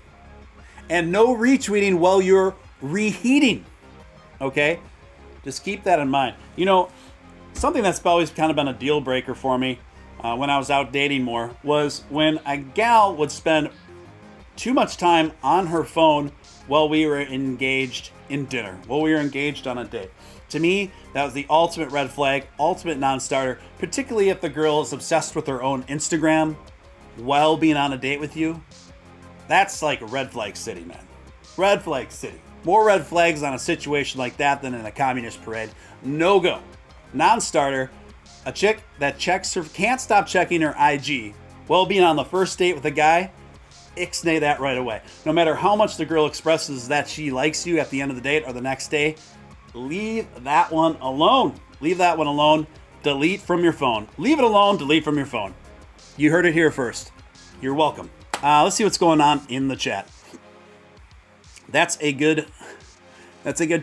And no retweeting while you're reheating. Okay? Just keep that in mind. You know, something that's always kind of been a deal breaker for me when I was out dating more was when a gal would spend too much time on her phone while we were engaged in dinner, while we were engaged on a date. To me, that was the ultimate red flag, ultimate non-starter, particularly if the girl is obsessed with her own Instagram while being on a date with you. That's like red flag city, man. Red flag city. More red flags on a situation like that than in a communist parade. No go. Non-starter. A chick that checks her, can't stop checking her IG while being on the first date with a guy. Ixnay that right away. No matter how much the girl expresses that she likes you at the end of the date or the next day, leave that one alone. Leave that one alone. Delete from your phone. Leave it alone. Delete from your phone. You heard it here first. You're welcome. Let's see what's going on in the chat. That's a good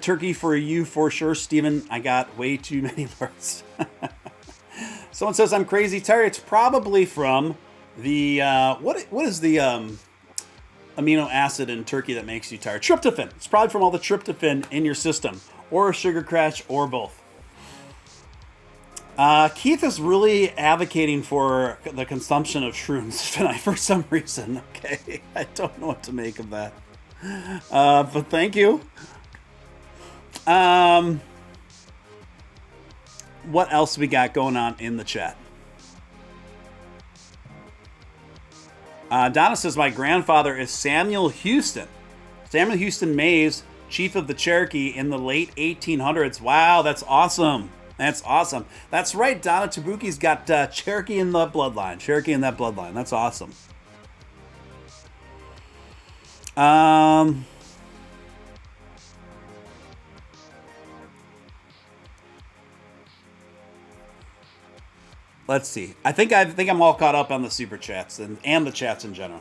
turkey for you for sure, Steven. I got way too many words. Someone says I'm crazy tired. It's probably from the what is the amino acid in turkey that makes you tired? Tryptophan. It's probably from all the tryptophan in your system, or a sugar crash, or both. Keith is really advocating for the consumption of shrooms tonight for some reason. Okay, I don't know what to make of that. But thank you. What else we got going on in the chat? Donna says, my grandfather is Samuel Houston. Samuel Houston Mays, chief of the Cherokee in the late 1800s. Wow, that's awesome. That's awesome. That's right, Donna. Tabuki's got Cherokee in the bloodline. Cherokee in that bloodline. That's awesome. Let's see. I think I'm all caught up on the super chats and the chats in general.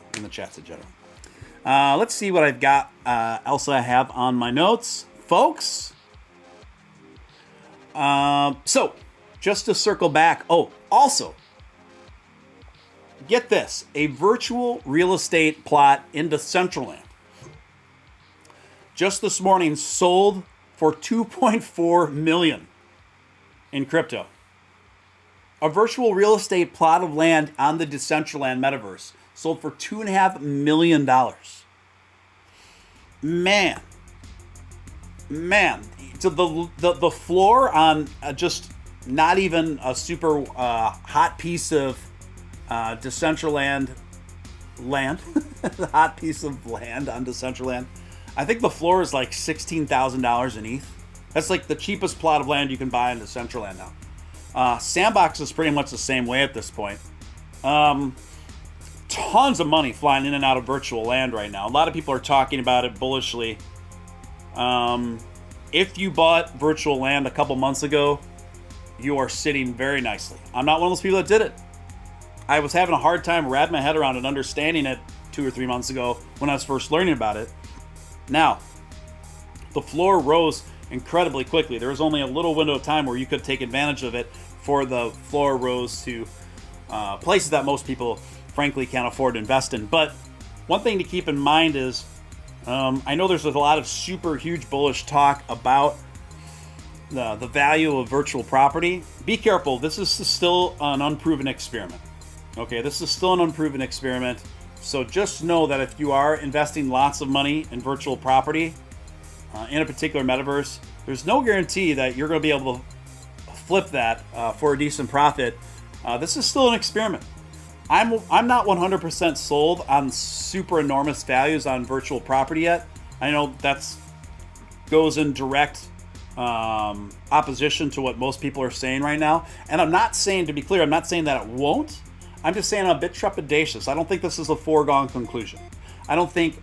Let's see what I've got else I have on my notes, folks. So just to circle back. Oh, also, get this: a virtual real estate plot in Decentraland just this morning sold for $2.4 million in crypto. A virtual real estate plot of land on the Decentraland metaverse sold for $2.5 million. Man. So the floor on just not even a super hot piece of Decentraland land, the hot piece of land on Decentraland. I think the floor is like $16,000 in ETH. That's like the cheapest plot of land you can buy in Decentraland now. Sandbox is pretty much the same way at this point. Tons of money flying in and out of virtual land right now. A lot of people are talking about it bullishly. If you bought virtual land a couple months ago, you are sitting very nicely. I'm not one of those people that did it. I was having a hard time wrapping my head around and understanding it 2 or 3 months ago when I was first learning about it. Now, the floor rose incredibly quickly. There was only a little window of time where you could take advantage of it for the floor rose to places that most people, frankly, can't afford to invest in. But one thing to keep in mind is, I know there's a lot of super huge bullish talk about the value of virtual property. Be careful. This is still an unproven experiment. Okay, this is still an unproven experiment. So just know that if you are investing lots of money in virtual property in a particular metaverse, there's no guarantee that you're going to be able to flip that for a decent profit. This is still an experiment. I'm not 100% sold on super enormous values on virtual property yet. I know that's goes in direct opposition to what most people are saying right now. And I'm not saying, to be clear, I'm not saying that it won't. I'm just saying I'm a bit trepidatious. I don't think this is a foregone conclusion. I don't think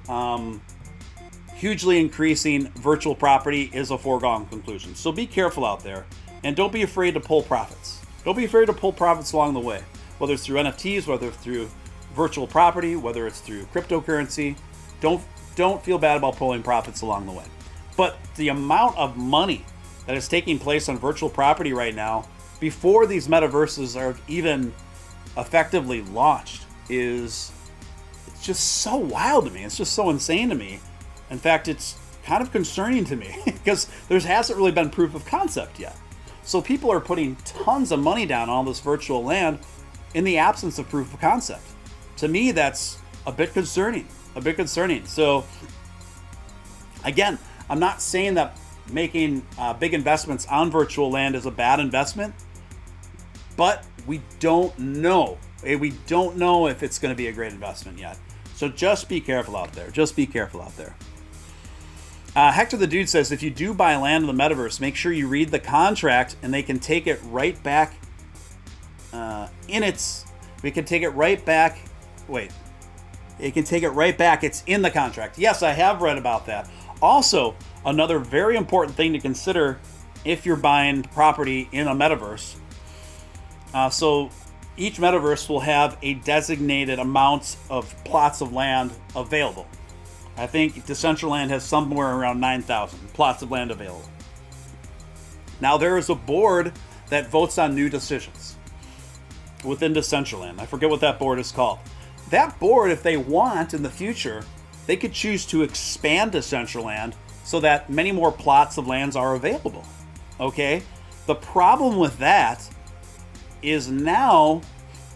hugely increasing virtual property is a foregone conclusion. So be careful out there, and don't be afraid to pull profits. Don't be afraid to pull profits along the way, whether it's through NFTs, whether it's through virtual property, whether it's through cryptocurrency. Don't feel bad about pulling profits along the way. But the amount of money that is taking place on virtual property right now, before these metaverses are even effectively launched, it's just so wild to me. It's just so insane to me. In fact, it's kind of concerning to me because there hasn't really been proof of concept yet. So people are putting tons of money down on all this virtual land in the absence of proof of concept. To me, that's a bit concerning. So again, I'm not saying that making big investments on virtual land is a bad investment, but we don't know. We don't know if it's going to be a great investment yet. So just be careful out there. Just be careful out there. Hector the Dude says, if you do buy land in the metaverse, make sure you read the contract and they can take it right back we can take it right back. Wait. It can take it right back. It's in the contract. Yes, I have read about that. Also, another very important thing to consider if you're buying property in a metaverse. So each metaverse will have a designated amount of plots of land available. I think Decentraland has somewhere around 9,000 plots of land available. Now there is a board that votes on new decisions within Decentraland. I forget what that board is called. That board, if they want in the future, they could choose to expand Decentraland so that many more plots of lands are available. Okay? The problem with that is now,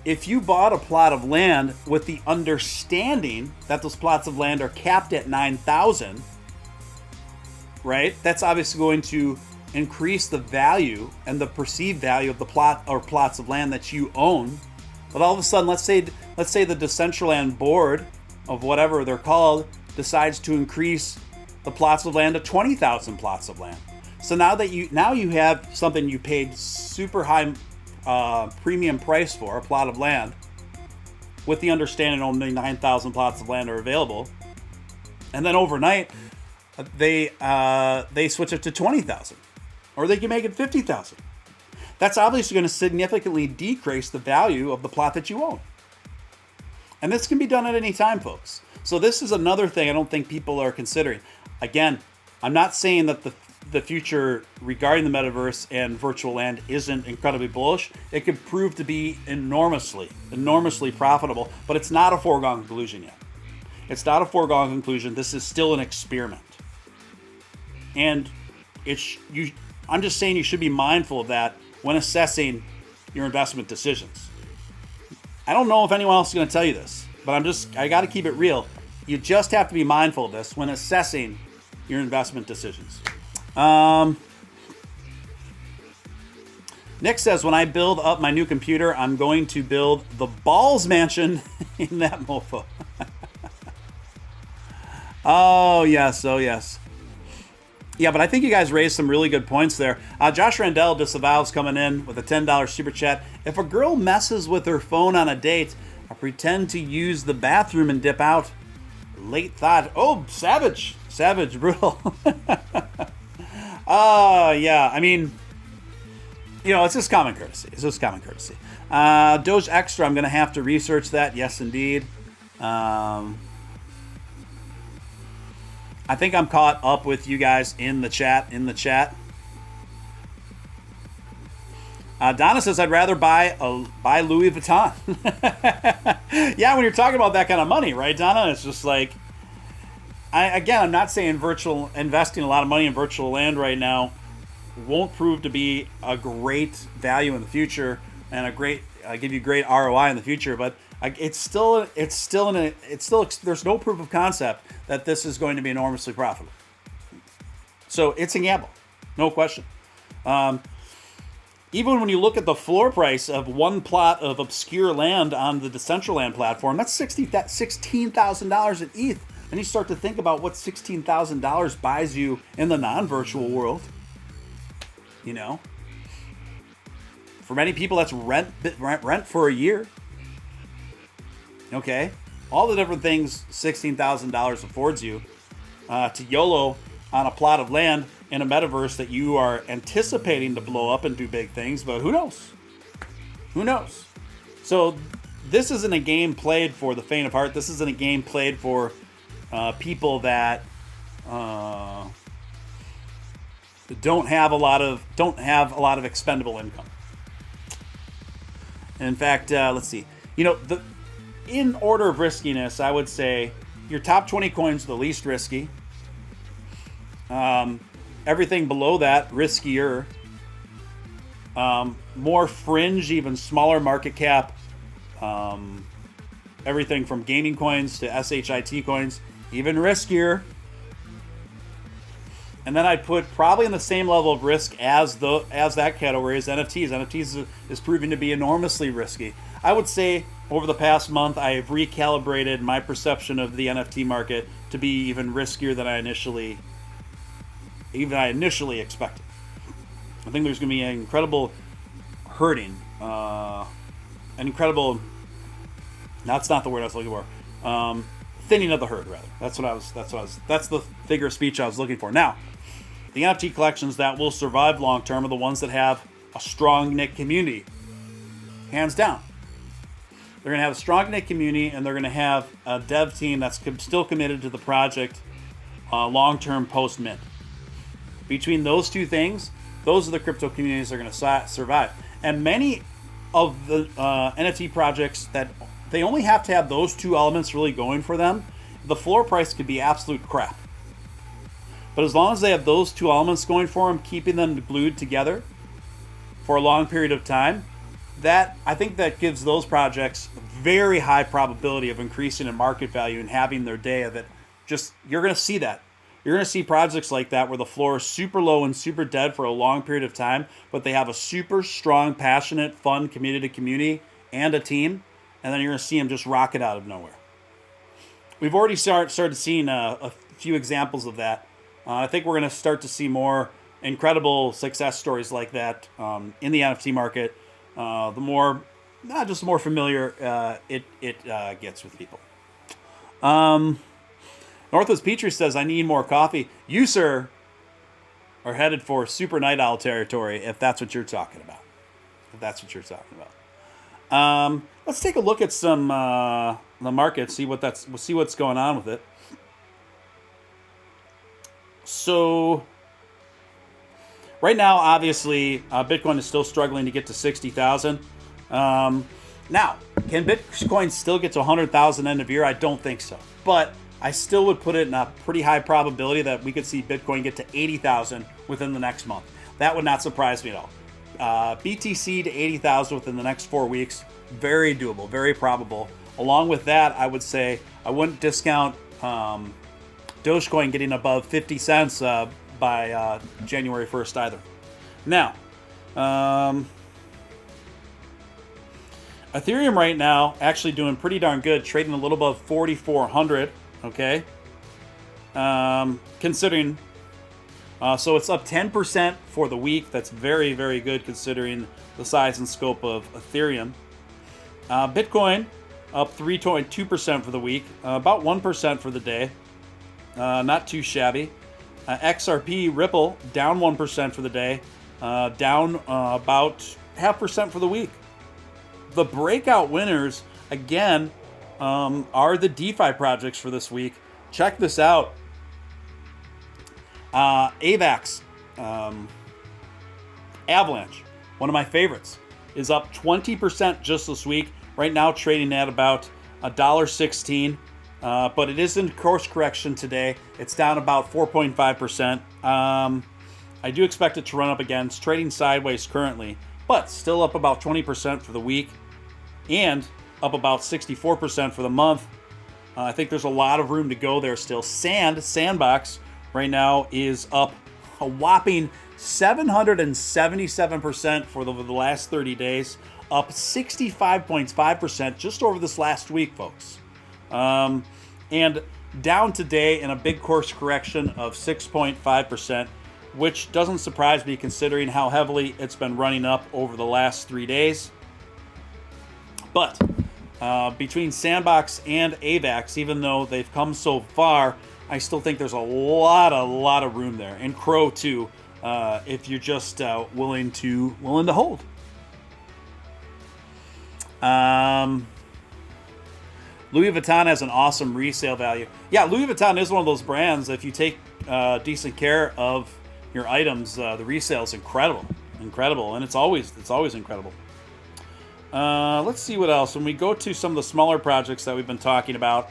if you bought a plot of land with the understanding that those plots of land are capped at 9,000, right? That's obviously going to increase the value and the perceived value of the plot or plots of land that you own. But all of a sudden, let's say the Decentraland board of whatever they're called decides to increase the plots of land to 20,000 plots of land. So now you have something you paid super high premium price for, a plot of land, with the understanding only 9,000 plots of land are available, and then overnight they switch it to 20,000, or they can make it 50,000. That's obviously going to significantly decrease the value of the plot that you own. And this can be done at any time, folks. So this is another thing I don't think people are considering. Again, I'm not saying that the future regarding the metaverse and virtual land isn't incredibly bullish. It could prove to be enormously profitable, but it's not a foregone conclusion yet. It's not a foregone conclusion. This is still an experiment. And I'm just saying you should be mindful of that when assessing your investment decisions. I don't know if anyone else is going to tell you this, but I got to keep it real. You just have to be mindful of this when assessing your investment decisions. Nick says, when I build up my new computer, I'm going to build the Balls Mansion in that mofo. Oh, yes. Yeah, but I think you guys raised some really good points there. Josh Randell disavows coming in with a $10 super chat. If a girl messes with her phone on a date, I pretend to use the bathroom and dip out. Late thought. Oh, savage, brutal. Yeah, I mean, it's just common courtesy. Doge Extra, I'm going to have to research that. Yes, indeed. I think I'm caught up with you guys in the chat. Donna says, I'd rather buy Louis Vuitton. Yeah, when you're talking about that kind of money, right, Donna? It's just like, I'm not saying investing a lot of money in virtual land right now won't prove to be a great value in the future and give you great ROI in the future, but there's no proof of concept that this is going to be enormously profitable. So it's a gamble, no question. Even when you look at the floor price of one plot of obscure land on the Decentraland platform, that's $16,000 in ETH. And you start to think about what $16,000 buys you in the non-virtual world. For many people, that's rent for a year. Okay, all the different things $16,000 affords you to YOLO on a plot of land in a metaverse that you are anticipating to blow up and do big things, but who knows? So this isn't a game played for the faint of heart. This isn't a game played for people that don't have a lot of expendable income. In fact, let's see. In order of riskiness, I would say your top 20 coins are the least risky. Everything below that, riskier. More fringe, even smaller market cap. Everything from gaming coins to SHIT coins, even riskier. And then I'd put probably in the same level of risk as that category is NFTs. NFTs is proving to be enormously risky. I would say over the past month, I have recalibrated my perception of the NFT market to be even riskier than I initially expected. I think there's going to be an incredible hurting, an incredible. That's not the word I was looking for. Thinning of the herd, rather. That's the figure of speech I was looking for. Now, the NFT collections that will survive long term are the ones that have a strong knit community, hands down. They're going to have a strong knit community, and they're going to have a dev team that's still committed to the project long term post mint. Between those two things, those are the crypto communities that are going to survive. And many of the NFT projects that they only have to have those two elements really going for them, the floor price could be absolute crap. But as long as they have those two elements going for them, keeping them glued together for a long period of time, I think that gives those projects very high probability of increasing in market value and having their day of it. You're going to see that. You're going to see projects like that where the floor is super low and super dead for a long period of time, but they have a super strong, passionate, fun, committed community and a team, and then you're going to see them just rocket out of nowhere. We've already started seeing a few examples of that. I think we're going to start to see more incredible success stories like that in the NFT market. The more familiar it gets with people. Northwest Petrie says, I need more coffee. You, sir, are headed for super night owl territory if that's what you're talking about. Let's take a look at some the market, see what's going on with it. So right now, obviously, Bitcoin is still struggling to get to 60,000. Now, can Bitcoin still get to 100,000 end of year? I don't think so. But I still would put it in a pretty high probability that we could see Bitcoin get to 80,000 within the next month. That would not surprise me at all. BTC to 80,000 within the next 4 weeks, very doable, very probable. Along with that, I would say I wouldn't discount Dogecoin getting above 50 cents by January 1st either. Now, Ethereum right now actually doing pretty darn good, trading a little above 4,400. Okay, considering, so it's up 10% for the week. That's very, very good considering the size and scope of Ethereum. Bitcoin up 3.2% for the week, about 1% for the day. Not too shabby. XRP Ripple down 1% for the day, down about 0.5% for the week. The breakout winners, again, are the DeFi projects for this week. Check this out. AVAX, Avalanche, one of my favorites, is up 20% just this week. Right now trading at about $1.16. But it is in course correction today. It's down about 4.5%. I do expect it to run up again. It's trading sideways currently, but still up about 20% for the week and up about 64% for the month. I think there's a lot of room to go there still. Sandbox right now is up a whopping 777% for the last 30 days, up 65.5% just over this last week, folks. And down today in a big course correction of 6.5%, which doesn't surprise me considering how heavily it's been running up over the last 3 days. But between Sandbox and AVAX, even though they've come so far, I still think there's a lot of room there. And Crow too, if you're just willing to hold. Louis Vuitton has an awesome resale value. Yeah, Louis Vuitton is one of those brands. If you take decent care of your items, the resale is incredible, and it's always incredible. Let's see what else. When we go to some of the smaller projects that we've been talking about,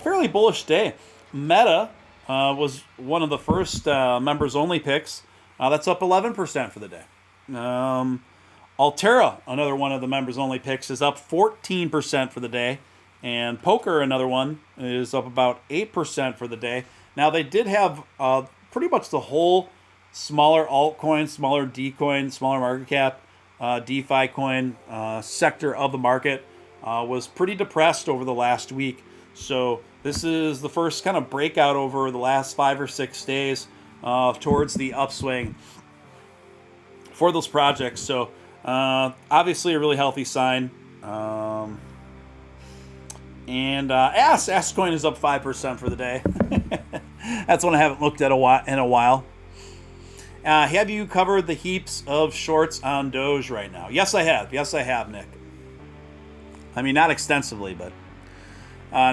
fairly bullish day. Meta was one of the first members-only picks. That's up 11% for the day. Altera, another one of the members-only picks, is up 14% for the day. And Poker, another one, is up about 8% for the day. Now, they did have pretty much the whole smaller altcoin, smaller D coin, smaller market cap, DeFi coin sector of the market was pretty depressed over the last week. So this is the first kind of breakout over the last 5 or 6 days towards the upswing for those projects. So obviously a really healthy sign. And Ass coin is up 5% for the day. That's one I haven't looked at in a while. Have you covered the heaps of shorts on Doge right now? Yes, I have. Yes, I have, Nick. I mean, not extensively, but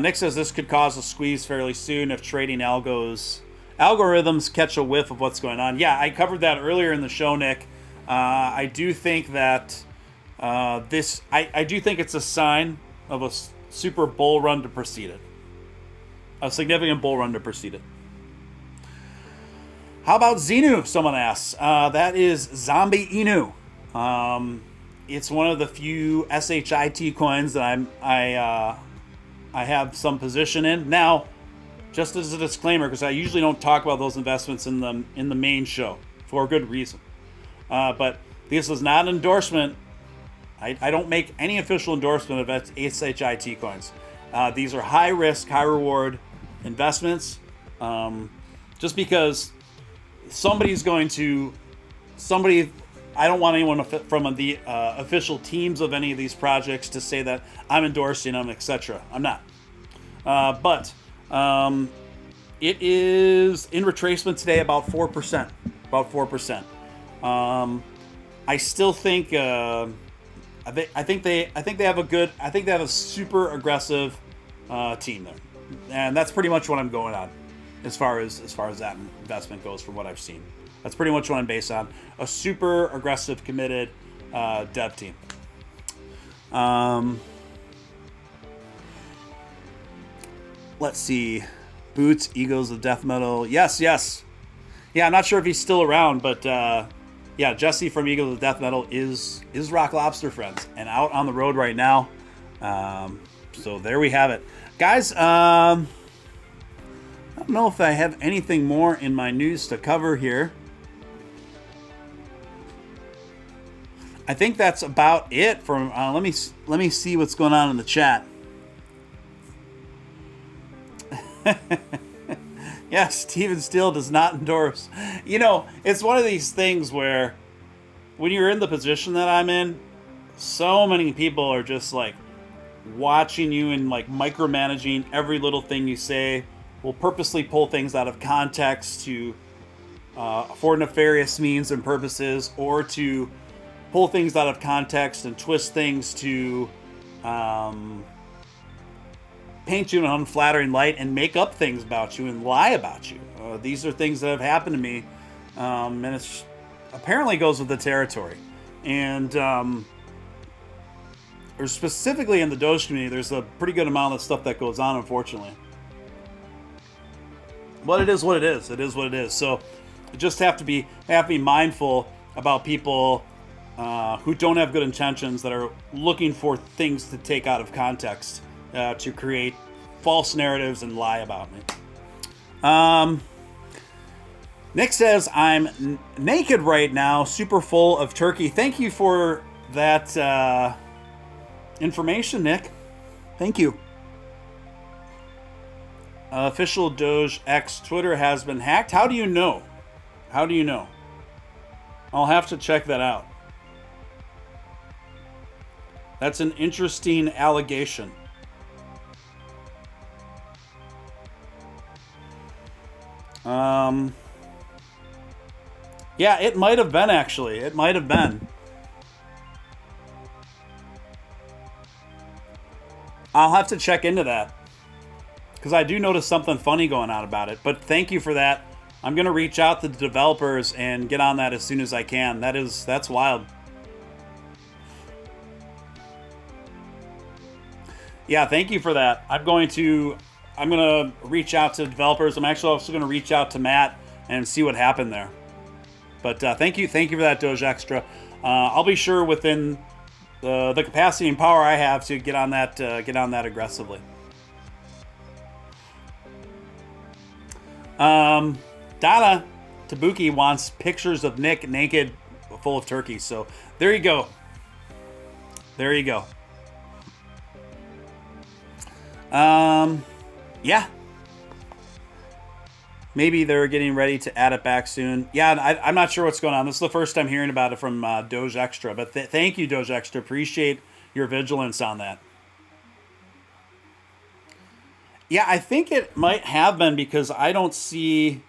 Nick says this could cause a squeeze fairly soon if trading algorithms catch a whiff of what's going on. Yeah, I covered that earlier in the show, Nick. I do think that I do think it's a sign of a super bull run to precede it. A significant bull run to precede it. How about Xenu? Someone asks. That is Zombie Inu. It's one of the few SHIT coins that I have some position in. Now, just as a disclaimer, because I usually don't talk about those investments in the main show for a good reason. But this is not an endorsement. I don't make any official endorsement of SHIT coins. These are high risk, high reward investments. Just because somebody, I don't want anyone from the official teams of any of these projects to say that I'm endorsing them, etc. I'm not. But it is in retracement today about 4%. About 4%. I still think I think they have a super aggressive team there, and that's pretty much what I'm going on as far as that investment goes from what I've seen. That's pretty much what I'm based on. A super aggressive, committed dev team. Let's see. Boots, Egos of Death Metal. Yes. Yeah, I'm not sure if he's still around, but yeah, Jesse from Eagles of Death Metal is Rock Lobster friends and out on the road right now. So there we have it. Guys, I don't know if I have anything more in my news to cover here. I think that's about it. From let me see what's going on in the chat. Yes, Steven Steele does not endorse. You know, it's one of these things where when you're in the position that I'm in, so many people are just like watching you and like micromanaging every little thing you say, will purposely pull things out of context to for nefarious means and purposes, or to pull things out of context and twist things to paint you in an unflattering light and make up things about you and lie about you. These are things that have happened to me, and it apparently goes with the territory. And or specifically in the Doge community, there's a pretty good amount of stuff that goes on, unfortunately. But it is what it is. It is what it is. So you just have to be mindful about people who don't have good intentions, that are looking for things to take out of context to create false narratives and lie about me. Nick says, I'm naked right now, super full of turkey. Thank you for that information, Nick. Thank you. Official Doge X Twitter has been hacked. How do you know? How do you know? I'll have to check that out. That's an interesting allegation. Yeah, it might have been, actually. It might have been. I'll have to check into that, because I do notice something funny going on about it. But thank you for that. I'm going to reach out to the developers and get on that as soon as I can. That's wild. Yeah, thank you for that. I'm going to reach out to developers. I'm actually also going to reach out to Matt and see what happened there. But thank you for that, Doge Extra. I'll be sure within the capacity and power I have to get on that aggressively. Donna Tabuki wants pictures of Nick naked, full of turkey. So there you go. There you go. Yeah. Maybe they're getting ready to add it back soon. Yeah, I'm not sure what's going on. This is the first time hearing about it from Doge Extra. But thank you, Doge Extra. Appreciate your vigilance on that. Yeah, I think it might have been because I don't see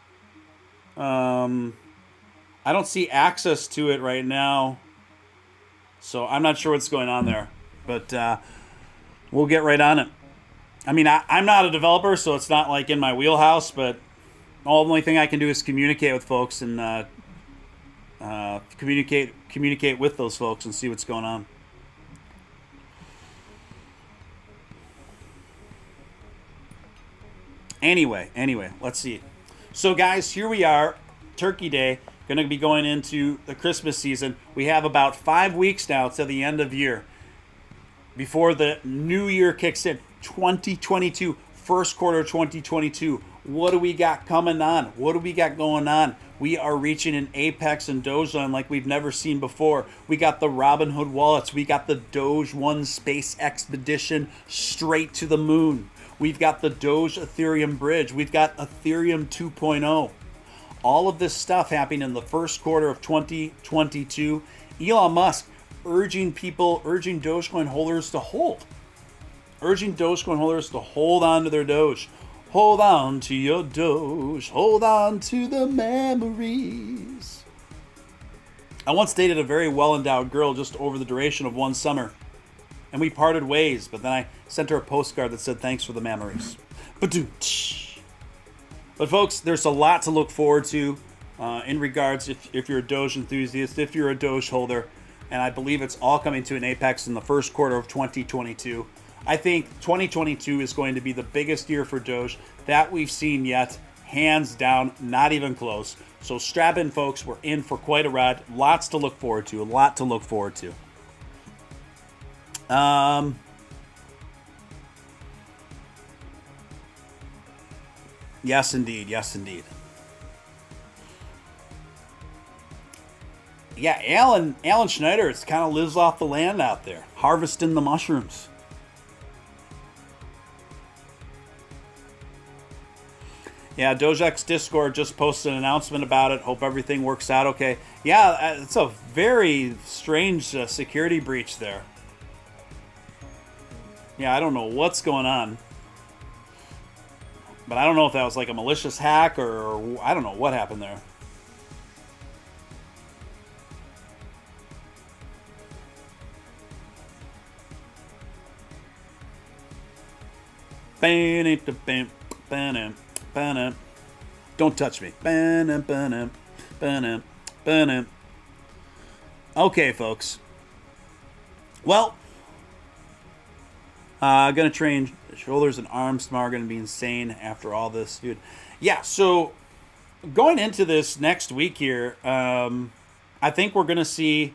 access to it right now. So I'm not sure what's going on there. But we'll get right on it. I mean, I'm not a developer, so it's not like in my wheelhouse, but the only thing I can do is communicate with folks and communicate with those folks and see what's going on. Anyway, let's see. So, guys, here we are, Turkey Day. Going to be going into the Christmas season. We have about 5 weeks now to the end of year before the new year kicks in. 2022, first quarter 2022. What do we got coming on? What do we got going on? We are reaching an apex in Dogecoin like we've never seen before. We got the Robinhood wallets. We got the Doge One Space Expedition straight to the moon. We've got the Doge Ethereum Bridge. We've got Ethereum 2.0. All of this stuff happening in the first quarter of 2022. Elon Musk urging Dogecoin holders to hold. Urging Dogecoin holders to hold on to their Doge. Hold on to your Doge. Hold on to the memories. I once dated a very well-endowed girl just over the duration of one summer. And we parted ways, but then I sent her a postcard that said, thanks for the memories. But folks, there's a lot to look forward to in regards if you're a Doge enthusiast, if you're a Doge holder, and I believe it's all coming to an apex in the first quarter of 2022. I think 2022 is going to be the biggest year for Doge that we've seen yet, hands down, not even close. So strap in, folks. We're in for quite a ride. Lots to look forward to. A lot to look forward to. Yes, indeed. Yes, indeed. Yeah, Alan Schneider kind of lives off the land out there, harvesting the mushrooms. Yeah, Dogex Discord just posted an announcement about it. Hope everything works out okay. Yeah, it's a very strange security breach there. Yeah, I don't know what's going on. But I don't know if that was like a malicious hack or I don't know what happened there. Don't touch me. Okay, folks. Well, gonna train shoulders and arms tomorrow. Gonna be insane after all this, dude. Yeah, so going into this next week here, I think we're gonna see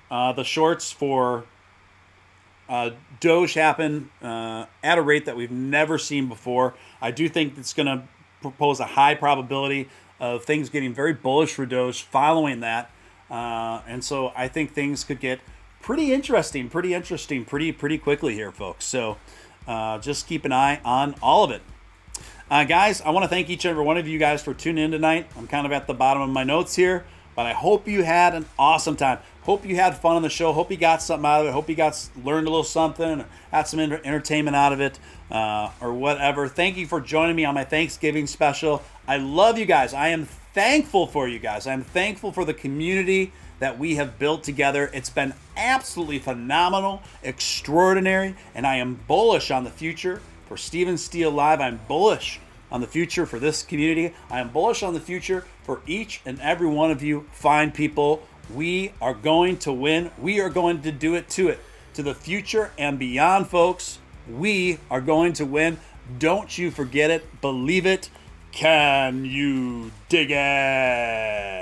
the shorts for Doge happen at a rate that we've never seen before. I do think it's going to propose a high probability of things getting very bullish for Doge following that. And so I think things could get pretty interesting pretty quickly here, folks. So just keep an eye on all of it. Guys, I want to thank each and every one of you guys for tuning in tonight. I'm kind of at the bottom of my notes here, but I hope you had an awesome time. Hope you had fun on the show. Hope you got something out of it. Hope you learned a little something, or had some entertainment out of it, or whatever. Thank you for joining me on my Thanksgiving special. I love you guys. I am thankful for you guys. I'm thankful for the community that we have built together. It's been absolutely phenomenal, extraordinary, and I am bullish on the future for Steele Live. I'm bullish on the future for this community. I am bullish on the future for each and every one of you fine people. We are going to win. We are going to do it to the future and beyond, folks. We are going to win. Don't you forget it. Believe it. Can you dig it?